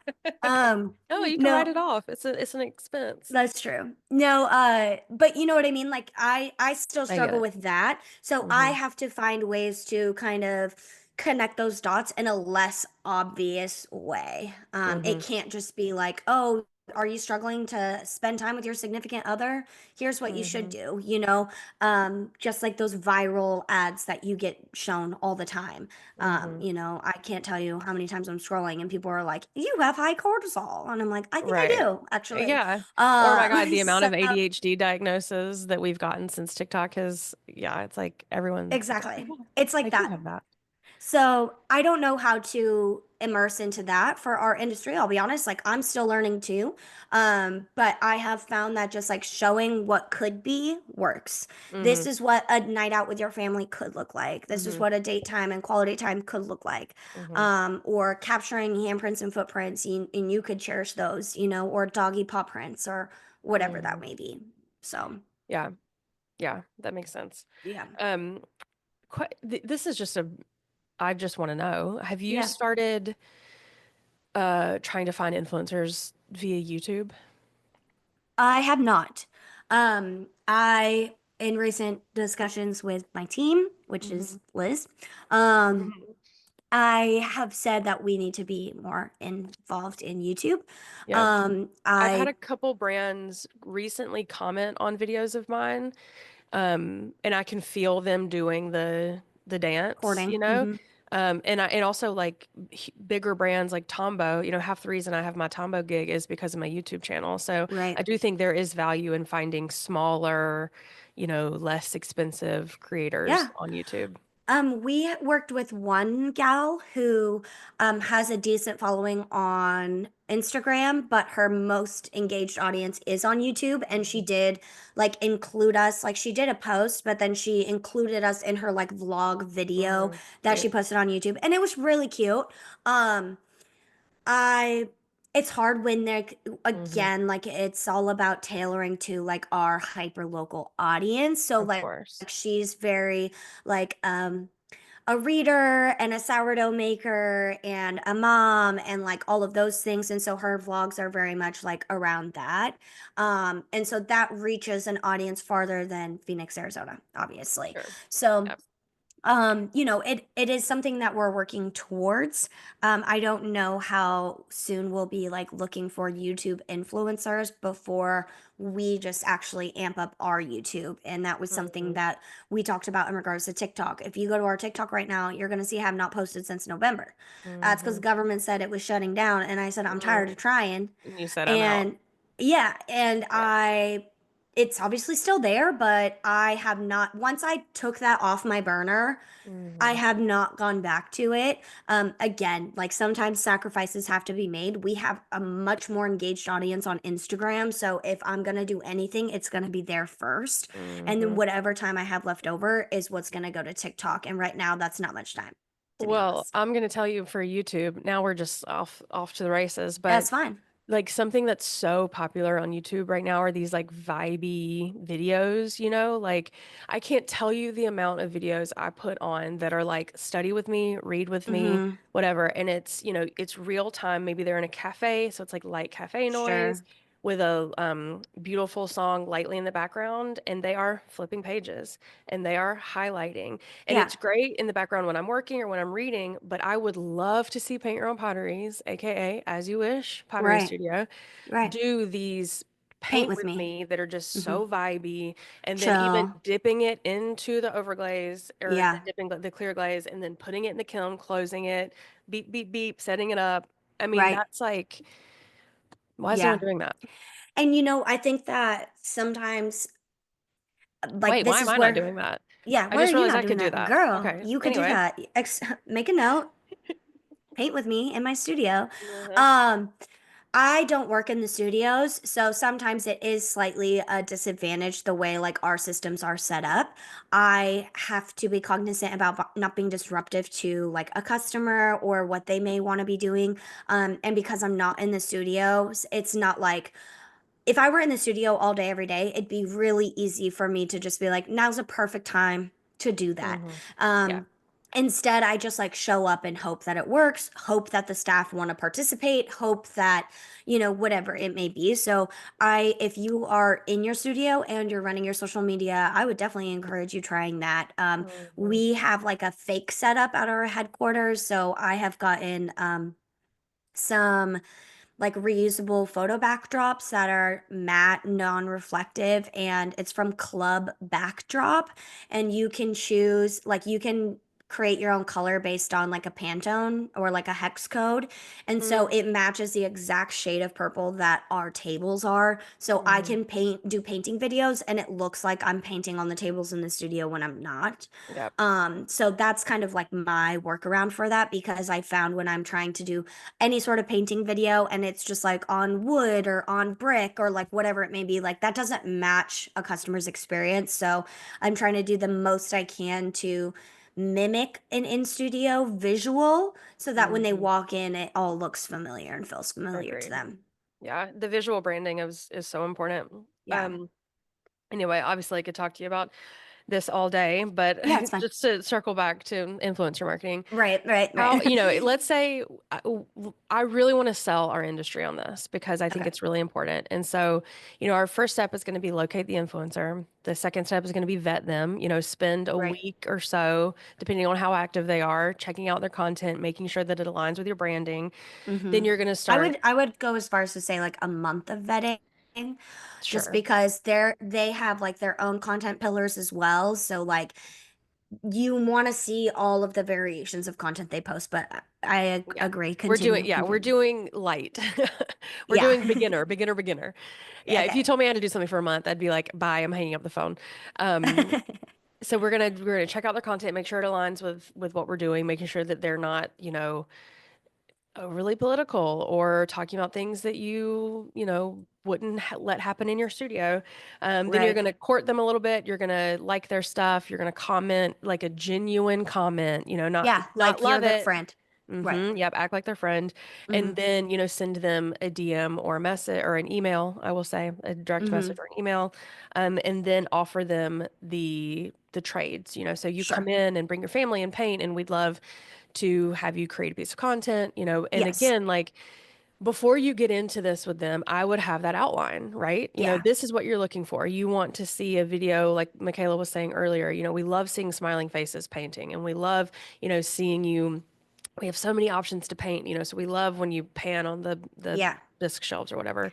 Oh, you can write No, it off. It's an expense. that's true. No, but you know what I mean? Like I still I get struggle it. with that. So I Hmm. have to find ways to kind of connect those dots in a less obvious way. It Hmm. can't just be like, "Oh, are you struggling to spend time with your significant other? Here's what you should Hmm. do," just like those viral ads that you get shown all the time. Hmm. I can't tell you how many times I'm scrolling and people are like, "You have high cortisol," and I'm like, "I think I Right. do, actually." Yeah. Or my God, the amount So of ADHD diagnoses that we've gotten since TikTok yeah, it's like everyone's like, oh, exactly, yeah, it's I like do that. have that. So I don't know how to immerse into that for our industry. I'll be honest, like I'm still learning too. But I have found that just like showing what could be works. Hmm. This is what a night out with your family could look like. This is Hmm. what a date time and quality time could look like. Hmm. Or capturing handprints and footprints, and you could cherish those, or doggy paw prints or whatever that Hmm. may be. So Yeah. Yeah, that makes sense. yeah. Um, this is I just want to know, have you Yeah. started trying to find influencers via YouTube? I have not. In recent discussions with my team, which is Hmm. Liz, um, I have said that we need to be more involved in YouTube. Yeah. I've had I a couple brands recently comment on videos of mine, and I can feel them doing the dance, Courting. Hmm. and also like bigger brands like Tombow, half the reason I have my Tombow gig is because of my YouTube channel. So Right. I do think there is value in finding smaller, less expensive creators Yeah. on YouTube. We worked with one gal who has a decent following on Instagram, but her most engaged audience is on YouTube. And she did like include us, like she did a post, but then she included us in her like vlog video Mm-hmm. that she Cute. posted on YouTube. And it was really cute. Um, I it's hard when they're Hmm. again like it's all about tailoring to like our hyper local audience. So Of like course. she's very like a reader and a sourdough maker and a mom and like all of those things, and so her vlogs are very much like around that, and so that reaches an audience farther than Phoenix, Arizona, obviously. Sure. So Yeah. it is something that we're working towards. I don't know how soon we'll be like looking for YouTube influencers before we just just amp up our YouTube. And that was something Hmm. that we talked about in regards to TikTok. If you go to our TikTok right now, you're going to see I have not posted since November. That's because Hmm. the government said it was shutting down. And I said, I'm tired of trying. And you said I'm out. And yeah, and Yeah. it's obviously still there, but I have not, once I took that off my burner, I Hmm. have not gone back to it. Again, like sometimes sacrifices have to be made. We have a much more engaged audience on Instagram. So if I'm going to do anything, it's going to be there first. And then Hmm. whatever time I have left over is what's going to go to TikTok. And right now, that's not much time, to be Well, honest. I'm going to tell you for YouTube, now we're just off to the races, but That's fine. like something that's so popular on YouTube right now are these like vibey videos, like I can't tell you the amount of videos I put on that are like study with me, read with me, Mm-hmm. whatever. And it's real time. Maybe they're in a cafe, so it's like light cafe noise, Sure. with a beautiful song lightly in the background, and they are flipping pages and they are highlighting. And Yeah. it's great in the background when I'm working or when I'm reading, but I would love to see Paint Your Own Potteries, aka As You Wish Pottery Right. Studio, Right. do these Paint paint with with me. me that are just Hmm. so vibey, and then even Chill. dipping it into the overglaze or Yeah. the clear glaze and then putting it in the kiln, closing it, beep, beep, beep, setting it up. I mean, Right. that's like, why is no one Yeah. doing that? And I think that sometimes, like, Wait, this why am is I not where, doing that? yeah, I why are just you realized not I doing could do that? that. Girl, Okay. you could do Anyway. that. Make a note, paint with me in my studio. Uh-huh. Um, I don't work in the studios, so sometimes it is slightly a disadvantage the way like our systems are set up. I have to be cognizant about not being disruptive to like a customer or what they may want to be doing. And because I'm not in the studios, it's not like if I were in the studio all day, every day, it'd be really easy for me to just be like, now's a perfect time to do that. Hmm. Yeah. Um, Instead, I just like show up and hope that it works, hope that the staff want to participate, hope that, whatever it may be. So, if you are in your studio and you're running your social media, I would definitely encourage you trying that. Hmm. We have like a fake setup at our headquarters. So, I have gotten some like reusable photo backdrops that are matte, non-reflective, and it's from Club Backdrop. And you can choose, like, you can create your own color based on like a Pantone or like a hex code. And so it matches the exact shade of purple that our tables are. So I Hmm. can do painting videos and it looks like I'm painting on the tables in the studio when I'm not. Yep. So that's kind of like my workaround for that because I found when I'm trying to do any sort of painting video and it's just like on wood or on brick or like whatever it may be, like that doesn't match a customer's experience. So I'm trying to do the most I can to mimic an in studio visual so that when they Hmm. walk in, it all looks familiar and feels familiar to Agreed. them. Yeah. The visual branding is so important. Yeah. Anyway, obviously I could talk to you about this all day, but Yeah, it's fine. just to circle back to influencer marketing, Right, right, how, right. let's say I really want to sell our industry on this because I think Okay. it's really important. And so, our first step is going to be locate the influencer. The second step is going to be vet them, spend a Right. week or so, depending on how active they are, checking out their content, making sure that it aligns with your branding. Then Mm-hmm. you're going to I start, would I would go as far as to say like a month of vetting, just sure. because they have like their own content pillars as well. So like you want to see all of the variations of content they post, but I Yeah. agree. We're Continue. doing light. We're Yeah. doing beginner. Yeah, if you Okay. told me I had to do something for a month, I'd be like, bye, I'm hanging up the phone. So we're gonna check out their content, make sure it aligns with what we're doing, making sure that they're not, overly political or talking about things that wouldn't let happen in your studio. Then you're Right. gonna court them a little bit. You're gonna like their stuff. You're gonna comment like a genuine comment. Not Yeah, not like you're love their it. friend. Right. Yep, act like their friend. And Mhm. then, send them a DM or a message or an email, I will say, a direct message Mhm. or an email. And then offer them the trades, so you come Sure. in and bring your family and paint, and we'd love to have you create a piece of content, and Yes. again, like before you get into this with them, I would have that outline, right? Yeah. This is what you're looking for. You want to see a video like Michaela was saying earlier, we love seeing smiling faces painting, and we love, seeing you. We have so many options to paint, so we love when you pan on the Yeah. disc shelves or whatever,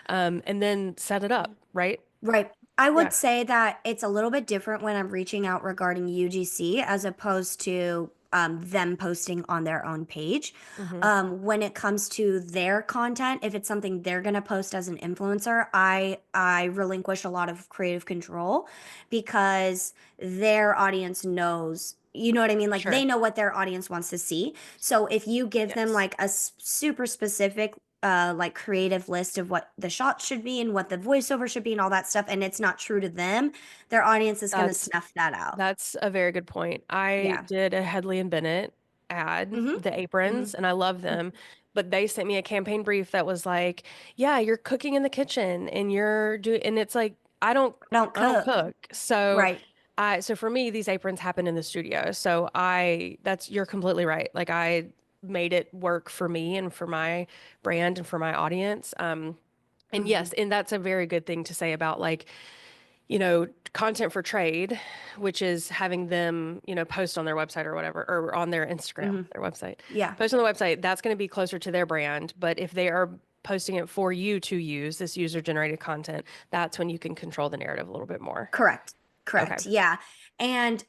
and then set it up, right? Right. I Yeah. would say that it's a little bit different when I'm reaching out regarding UGC as opposed to them posting on their own page. Hmm. When it comes to their content, if it's something they're going to post as an influencer, I relinquish a lot of creative control because their audience knows. You know what I mean? Like they Sure. know what their audience wants to see. So if you give them Yes. like a super specific like creative list of what the shots should be and what the voiceover should be and all that stuff and it's not true to them, their audience is going to That's snuff that out. That's a very good point. I Yeah. did a Headley and Bennett ad, Mhm. the aprons, Mhm. and I love them. But they sent me a campaign brief that was like, "Yeah, you're cooking in the kitchen, and and it's like Don't I don't cook. cook." So, Right. so for me, these aprons happen in the studio. So you're completely right. Like I made it work for me and for my brand and for my audience. And yes, and that's a very good thing to say about like, content for trade, which is having them, post on their website or whatever, or on their Instagram, their website. Yeah. Post on the website, that's going to be closer to their brand. But if they are posting it for you to use, this user generated content, that's when you can control the narrative a little bit more. Correct. Okay. Correct. Yeah. And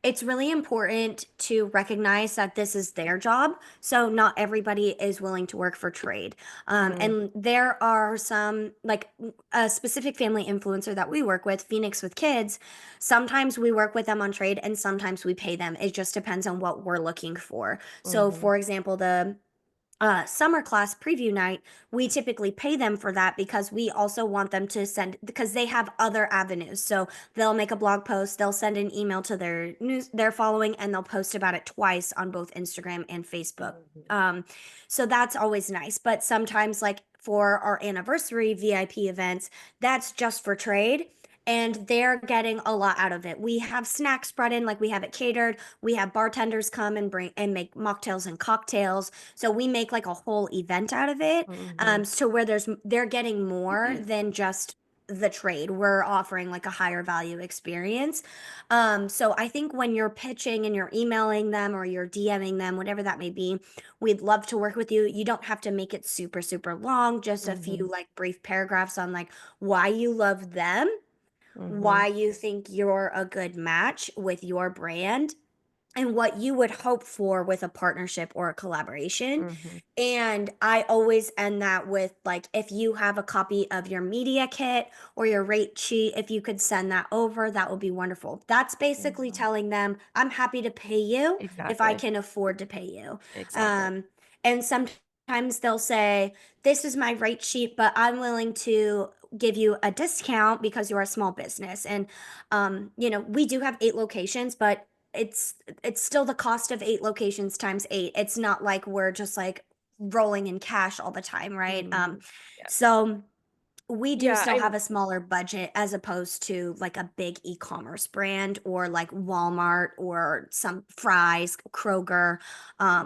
it's really important to recognize that this is their job. So not everybody is willing to work for trade. And there are some, like a specific family influencer that we work with, Phoenix with Kids. Sometimes we work with them on trade and sometimes we pay them. It just depends on what we're looking for. So, for example, the summer class preview night, we typically pay them for that because we also want them to send, because they have other avenues. So they'll make a blog post, they'll send an email to their following, and they'll post about it twice on both Instagram and Facebook. So that's always nice. But sometimes, like for our anniversary VIP events, that's just for trade. And they're getting a lot out of it. We have snacks brought in, like we have it catered. We have bartenders come and bring and make mocktails and cocktails. So we make like a whole event out of it. So where they're getting more than just the trade. We're offering like a higher value experience. So I think when you're pitching and you're emailing them or you're DMing them, whatever that may be, we'd love to work with you. You don't have to make it super, super long, just a few like brief paragraphs on like why you love them, why you think you're a good match with your brand, and what you would hope for with a partnership or a collaboration. And I always end that with like, if you have a copy of your media kit or your rate sheet, if you could send that over, that would be wonderful. That's basically telling them, I'm happy to pay you if I Exactly. can afford to pay you. Exactly. And sometimes they'll say, this is my rate sheet, but I'm willing to give you a discount because you're a small business. And we do have 8 locations, but it's still the cost of 8 locations times 8. It's not like we're just like rolling in cash all the time, right? Yeah. So we do Yeah, still have a smaller budget as opposed to like a big e-commerce brand or like Walmart or some Fry's, Kroger,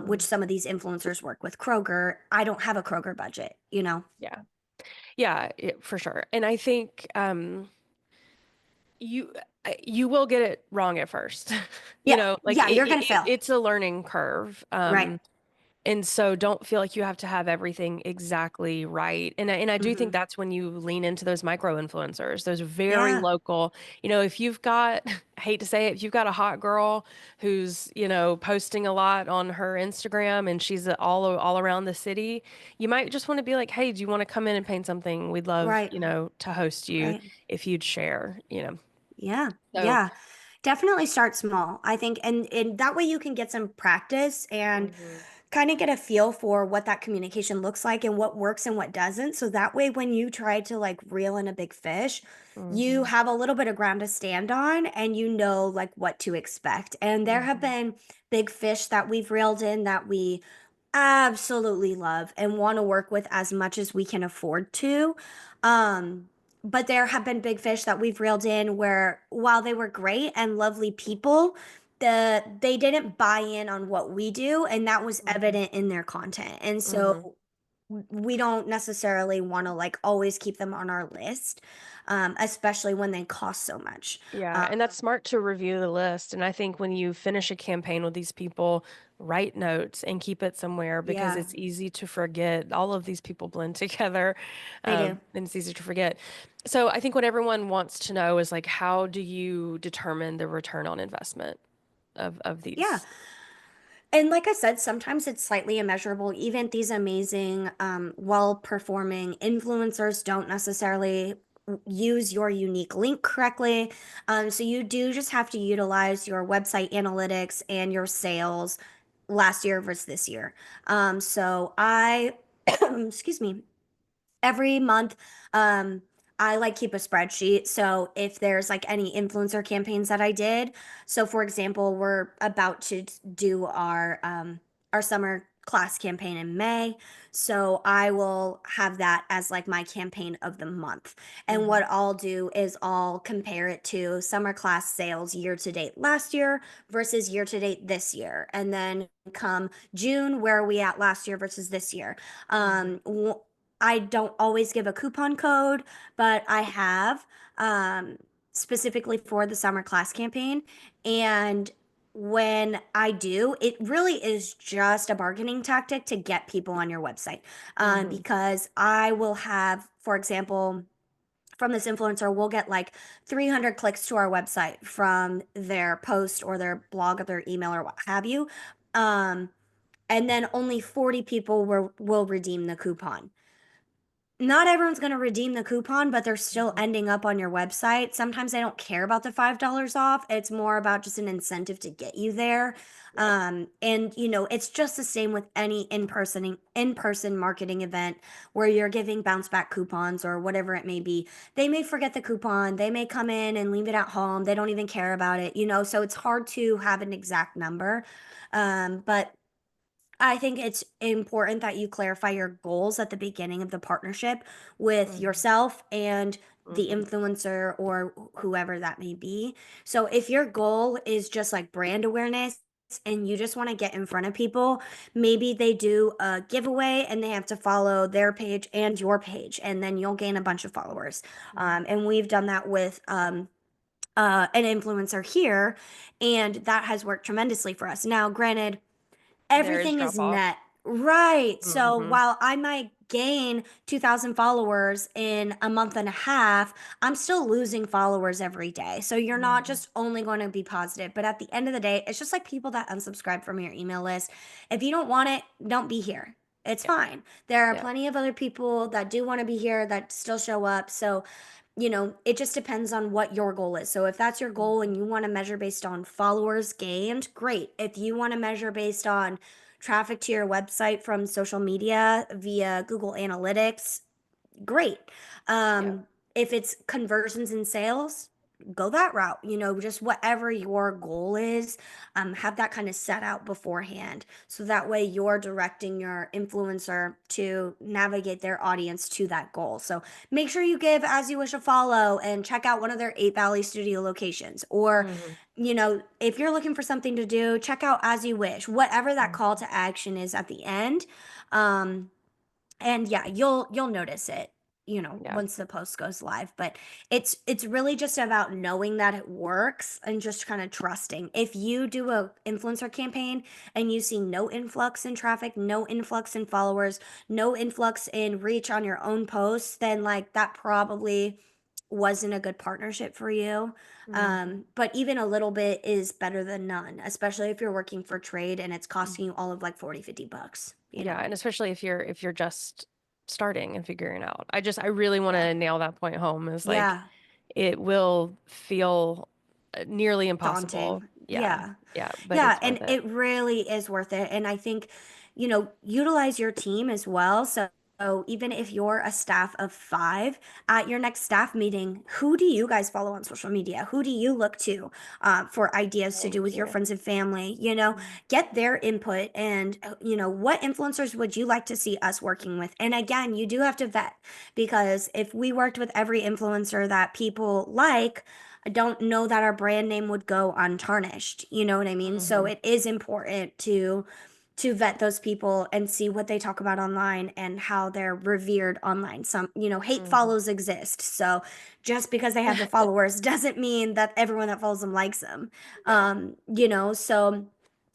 which some of these influencers work with. Kroger, I don't have a Kroger budget, Yeah, for sure. And I think you will get it wrong at first. Yeah, you're gonna fail. It's a learning curve. Right. And so don't feel like you have to have everything exactly right. And I do think that's when you lean into those micro influencers, those very Yeah. local, if you've got, I hate to say it, if you've got a hot girl who's, posting a lot on her Instagram and she's all around the city, you might just want to be like, hey, do you want to come in and paint something? We'd love, Right. To host you Right. if you'd share, Yeah. So- Yeah. Definitely start small, I think, and that way you can get some practice and kind of get a feel for what that communication looks like and what works and what doesn't. So that way, when you try to like reel in a big fish, you have a little bit of ground to stand on and you know like what to expect. And there have been big fish that we've reeled in that we absolutely love and want to work with as much as we can afford to. But there have been big fish that we've reeled in where while they were great and lovely people, they didn't buy in on what we do, and that was evident in their content. And so we don't necessarily want to like always keep them on our list, especially when they cost so much. Yeah, and that's smart to review the list. And I think when you finish a campaign with these people, write notes and keep it somewhere because Yeah. it's easy to forget. All of these people blend together, They do. and it's easy to forget. So I think what everyone wants to know is like, how do you determine the return on investment of these? Yeah. And like I said, sometimes it's slightly immeasurable. Even these amazing, well-performing influencers don't necessarily use your unique link correctly. So you do just have to utilize your website analytics and your sales last year versus this year. So I, excuse me, every month, I like keep a spreadsheet. So if there's like any influencer campaigns that I did, so for example, we're about to do our summer class campaign in May. So I will have that as like my campaign of the month. And what I'll do is I'll compare it to summer class sales year to date last year versus year to date this year. And then come June, where are we at last year versus this year? I don't always give a coupon code, but I have specifically for the summer class campaign. And when I do, it really is just a bargaining tactic to get people on your website. Because I will have, for example, from this influencer, we'll get like 300 clicks to our website from their post or their blog or their email or what have you. Um, and then only 40 people will redeem the coupon. Not everyone's going to redeem the coupon, but they're still ending up on your website. Sometimes they don't care about the $5 off. It's more about just an incentive to get you there. And it's just the same with any in-person marketing event where you're giving bounce back coupons or whatever it may be. They may forget the coupon. They may come in and leave it at home. They don't even care about it, so it's hard to have an exact number. But I think it's important that you clarify your goals at the beginning of the partnership with yourself and the influencer or whoever that may be. So if your goal is just like brand awareness and you just want to get in front of people, maybe they do a giveaway and they have to follow their page and your page, and then you'll gain a bunch of followers. And we've done that with an influencer here, and that has worked tremendously for us. Now, granted, everything is drop off. net. Right. So while I might gain 2,000 followers in a month and a half, I'm still losing followers every day. So you're not just only going to be positive, but at the end of the day, it's just like people that unsubscribe from your email list. If you don't want it, don't be here. It's fine. There are plenty of other people that do want to be here that still show up. So it just depends on what your goal is. So if that's your goal and you want to measure based on followers gained, great. If you want to measure based on traffic to your website from social media via Google Analytics, great. If it's conversions and sales, go that route. Just whatever your goal is, have that kind of set out beforehand. So that way you're directing your influencer to navigate their audience to that goal. So make sure you give As You Wish a follow and check out one of their 8 Valley studio locations. Or, if you're looking for something to do, check out As You Wish, whatever that call to action is at the end. And yeah, you'll notice it, once the post goes live. But it's really just about knowing that it works and just kind of trusting. If you do a influencer campaign and you see no influx in traffic, no influx in followers, no influx in reach on your own posts, then like that probably wasn't a good partnership for you. But even a little bit is better than none, especially if you're working for trade and it's costing you all of like 40, $50. And especially if you're just starting and figuring out. I really want to nail that point home, is like it will feel nearly impossible. Daunting. But Yeah, it's and worth it really is worth it. And I think, utilize your team as well. So even if you're a staff of 5 at your next staff meeting, who do you guys follow on social media? Who do you look to for ideas to do with your friends and family? Get their input and, what influencers would you like to see us working with? And again, you do have to vet, because if we worked with every influencer that people like, I don't know that our brand name would go untarnished. You know what I mean? So it is important to vet those people and see what they talk about online and how they're revered online. Some, hate follows exist. So just because they have the followers doesn't mean that everyone that follows them likes them. So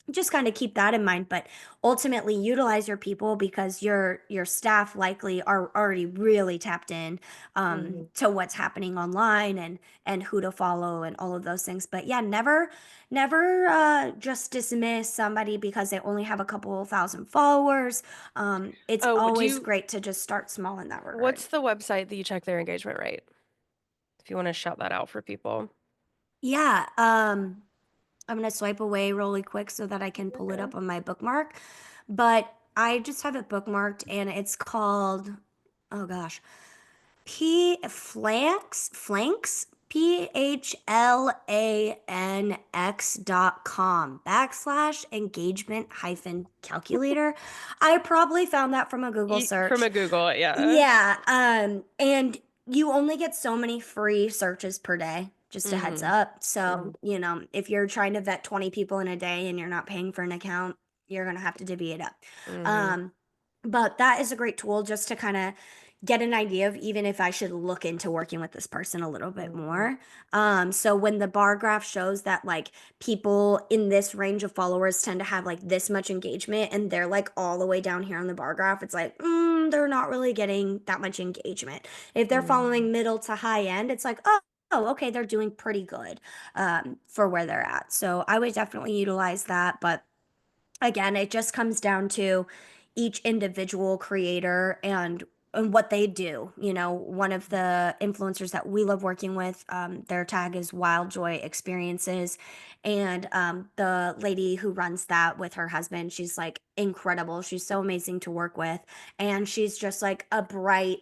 just kind of keep that in mind, but ultimately utilize your people, because your staff likely are already really tapped in to what's happening online and who to follow and all of those things. But yeah, never just dismiss somebody because they only have a couple thousand followers. It's always great to just start small in that regard. What's the website that you check their engagement rate, if you want to shout that out for people? Yeah, I'm going to swipe away really quick so that I can pull it up on my bookmark. But I just have it bookmarked, and it's called, oh gosh, Flanks, PHLANX.com /engagement-calculator. I probably found that from a Google search. From a Google, yeah. Yeah. And you only get so many free searches per day. Just a heads up. So, if you're trying to vet 20 people in a day and you're not paying for an account, you're going to have to divvy it up. But that is a great tool just to kind of get an idea of even if I should look into working with this person a little bit more. So when the bar graph shows that like people in this range of followers tend to have like this much engagement and they're like all the way down here on the bar graph, it's like, they're not really getting that much engagement. If they're following middle to high end, it's like, oh, okay, they're doing pretty good for where they're at. So I would definitely utilize that. But again, it just comes down to each individual creator and what they do. You know, one of the influencers that we love working with, their tag is Wild Joy Experiences, and the lady who runs that with her husband, she's like incredible. She's so amazing to work with, and she's just like a bright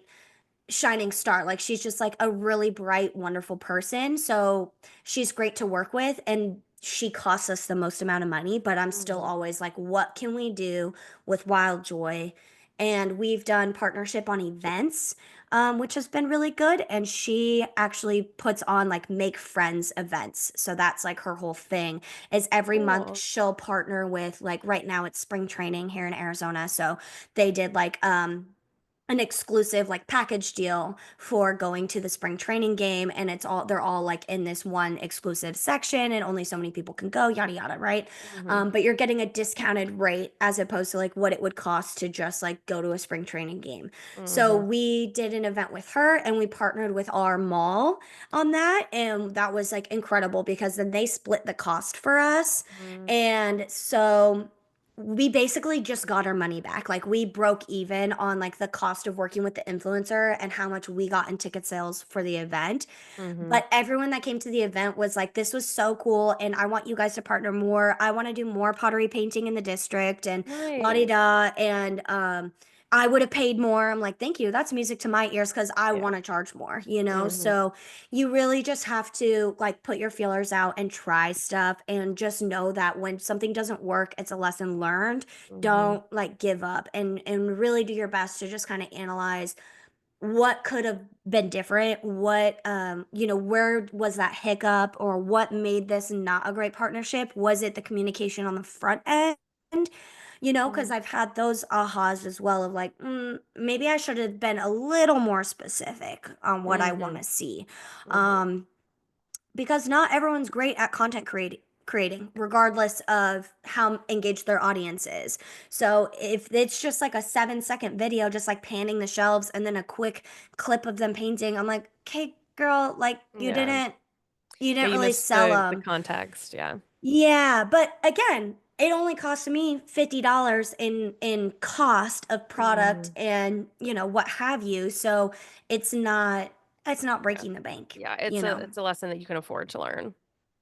shining star. Like she's just like a really bright, wonderful person. So she's great to work with and she costs us the most amount of money, but I'm still always like, what can we do with Wild Joy? And we've done partnership on events, which has been really good. And she actually puts on like make friends events. So that's like her whole thing is every month Cool. she'll partner with like right now it's spring training here in Arizona. So they did like an exclusive like package deal for going to the spring training game, and they're all like in this one exclusive section and only so many people can go, yada yada, right? But you're getting a discounted rate as opposed to like what it would cost to just like go to a spring training game. So we did an event with her and we partnered with our mall on that, and that was like incredible because then they split the cost for us. And so we basically just got our money back. Like we broke even on like the cost of working with the influencer and how much we got in ticket sales for the event. But everyone that came to the event was like, this was so cool. And I want you guys to partner more. I want to do more pottery painting in the district and la di Nice. da. And I would have paid more. I'm like, thank you. That's music to my ears because I Yeah. want to charge more, you know? So you really just have to like put your feelers out and try stuff and just know that when something doesn't work, it's a lesson learned. Don't like give up and really do your best to just kind of analyze what could have been different, what where was that hiccup or what made this not a great partnership? Was it the communication on the front end? Because I've had those ahas as well of like, maybe I should have been a little more specific on what I want to see. Um, because not everyone's great at content creating regardless of how engaged their audience is. So if it's just like a 7-second video just like panning the shelves and then a quick clip of them painting, I'm like, okay girl, like you Yeah. didn't Yeah, you really missed sell the them. context. Yeah. Yeah, but again, it only cost me $50 in cost of product and what have you. So it's not Yeah. breaking the bank, Yeah. you know. It's a lesson that you can afford to learn.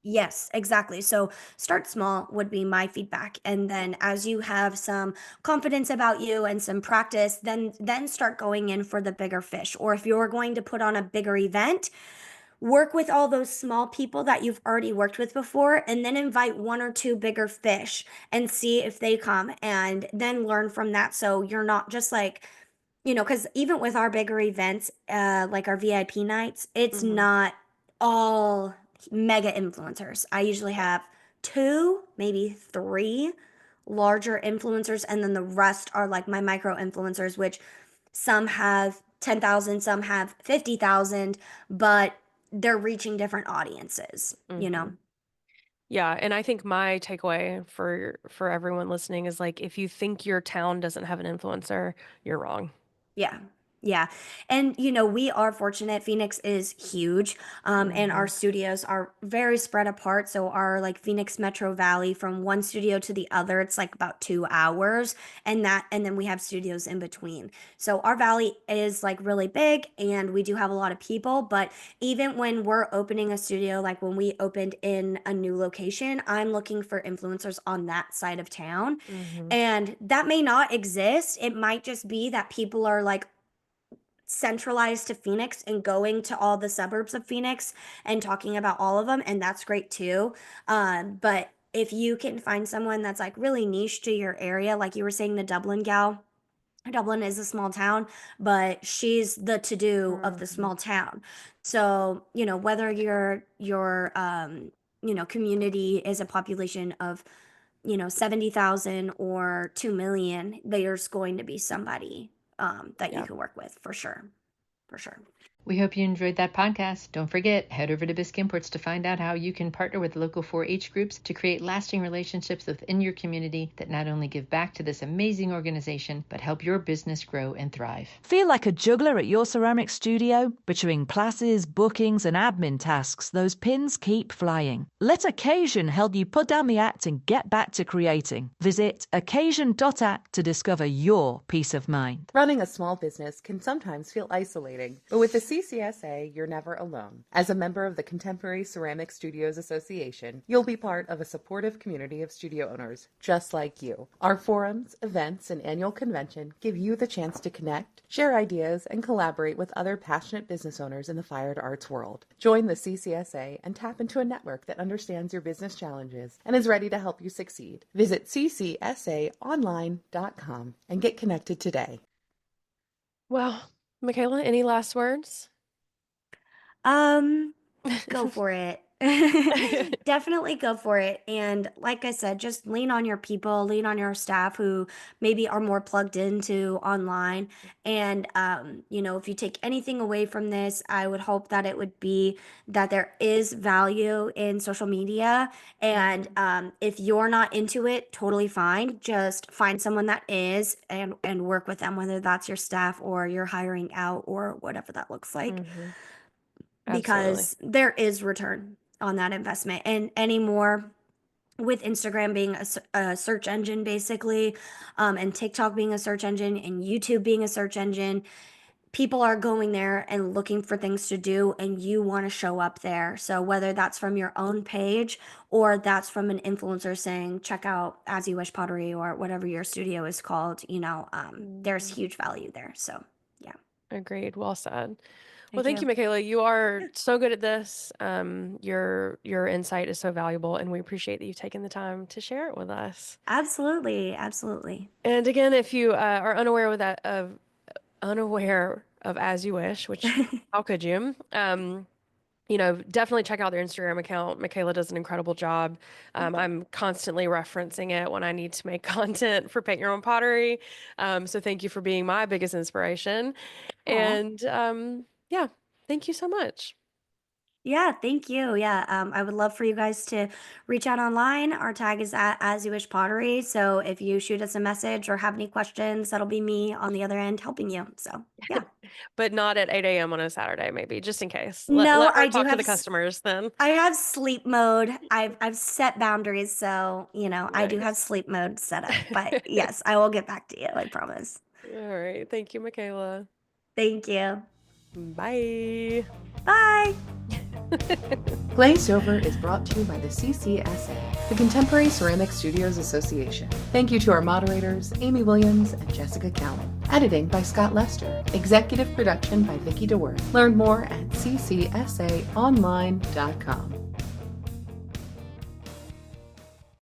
Yes, exactly. So start small would be my feedback. And then as you have some confidence about you and some practice, then start going in for the bigger fish. Or if you're going to put on a bigger event, work with all those small people that you've already worked with before and then invite one or two bigger fish and see if they come and then learn from that. So you're not just like because even with our bigger events, like our VIP nights, it's not all mega influencers. I usually have two, maybe three larger influencers, and then the rest are like my micro influencers, which some have 10,000, some have 50,000, but they're reaching different audiences, you know? Yeah, and I think my takeaway for everyone listening is like if you think your town doesn't have an influencer, you're wrong. Yeah. Yeah. And, we are fortunate. Phoenix is huge. And our studios are very spread apart. So our like Phoenix Metro Valley from one studio to the other, it's like about 2 hours. And then we have studios in between. So our valley is like really big and we do have a lot of people. But even when we're opening a studio, like when we opened in a new location, I'm looking for influencers on that side of town. And that may not exist. It might just be that people are like centralized to Phoenix and going to all the suburbs of Phoenix and talking about all of them. And that's great too. But if you can find someone that's like really niche to your area, like you were saying, the Dublin gal, Dublin is a small town, but she's the to-do of the small town. So, whether your community is a population of $70,000 or $2 million, there's going to be somebody that you can work with for sure. For sure. We hope you enjoyed that podcast. Don't forget, head over to Bisque Imports to find out how you can partner with local 4-H groups to create lasting relationships within your community that not only give back to this amazing organization, but help your business grow and thrive. Feel like a juggler at your ceramic studio? Between classes, bookings, and admin tasks, those pins keep flying. Let Occasion help you put down the act and get back to creating. Visit occasion.act to discover your peace of mind. Running a small business can sometimes feel isolating, but with the CCSA, you're never alone. As a member of the Contemporary Ceramic Studios Association, you'll be part of a supportive community of studio owners just like you. Our forums, events, and annual convention give you the chance to connect, share ideas, and collaborate with other passionate business owners in the fine arts world. Join the CCSA and tap into a network that understands your business challenges and is ready to help you succeed. Visit ccsaonline.com and get connected today. Well, Michaela, any last words? Go for it. Definitely go for it. And like I said, just lean on your people, lean on your staff who maybe are more plugged into online. And, if you take anything away from this, I would hope that it would be that there is value in social media. And if you're not into it, totally fine. Just find someone that is and work with them, whether that's your staff or you're hiring out or whatever that looks like. Because there is return on that investment. And anymore with Instagram being a search engine basically, and TikTok being a search engine and YouTube being a search engine, people are going there and looking for things to do, and you want to show up there. So whether that's from your own page or that's from an influencer saying, check out As You Wish Pottery or whatever your studio is called, there's huge value there. So yeah. Agreed. Well said. Well, thank you, Michaela. You are so good at this. Your insight is so valuable, and we appreciate that you've taken the time to share it with us. Absolutely. Absolutely. And again, if you are unaware of As You Wish, which how could you? Definitely check out their Instagram account. Michaela does an incredible job. I'm constantly referencing it when I need to make content for Paint Your Own Pottery. So thank you for being my biggest inspiration. Aww. And yeah, thank you so much. Yeah, thank you. Yeah, I would love for you guys to reach out online. Our tag is at As You Wish Pottery. So if you shoot us a message or have any questions, that'll be me on the other end helping you. So yeah. But not at 8 a.m. on a Saturday, maybe, just in case. No, let her I talk do to have the customers then. I have sleep mode. I've set boundaries, so I do have sleep mode set up. But yes, I will get back to you, I promise. All right. Thank you, Michaela. Thank you. Bye. Bye. Glazed Over is brought to you by the CCSA, the Contemporary Ceramic Studios Association. Thank you to our moderators, Amy Williams and Jessica Cowan. Editing by Scott Lester. Executive production by Vicki DeWorth. Learn more at ccsaonline.com.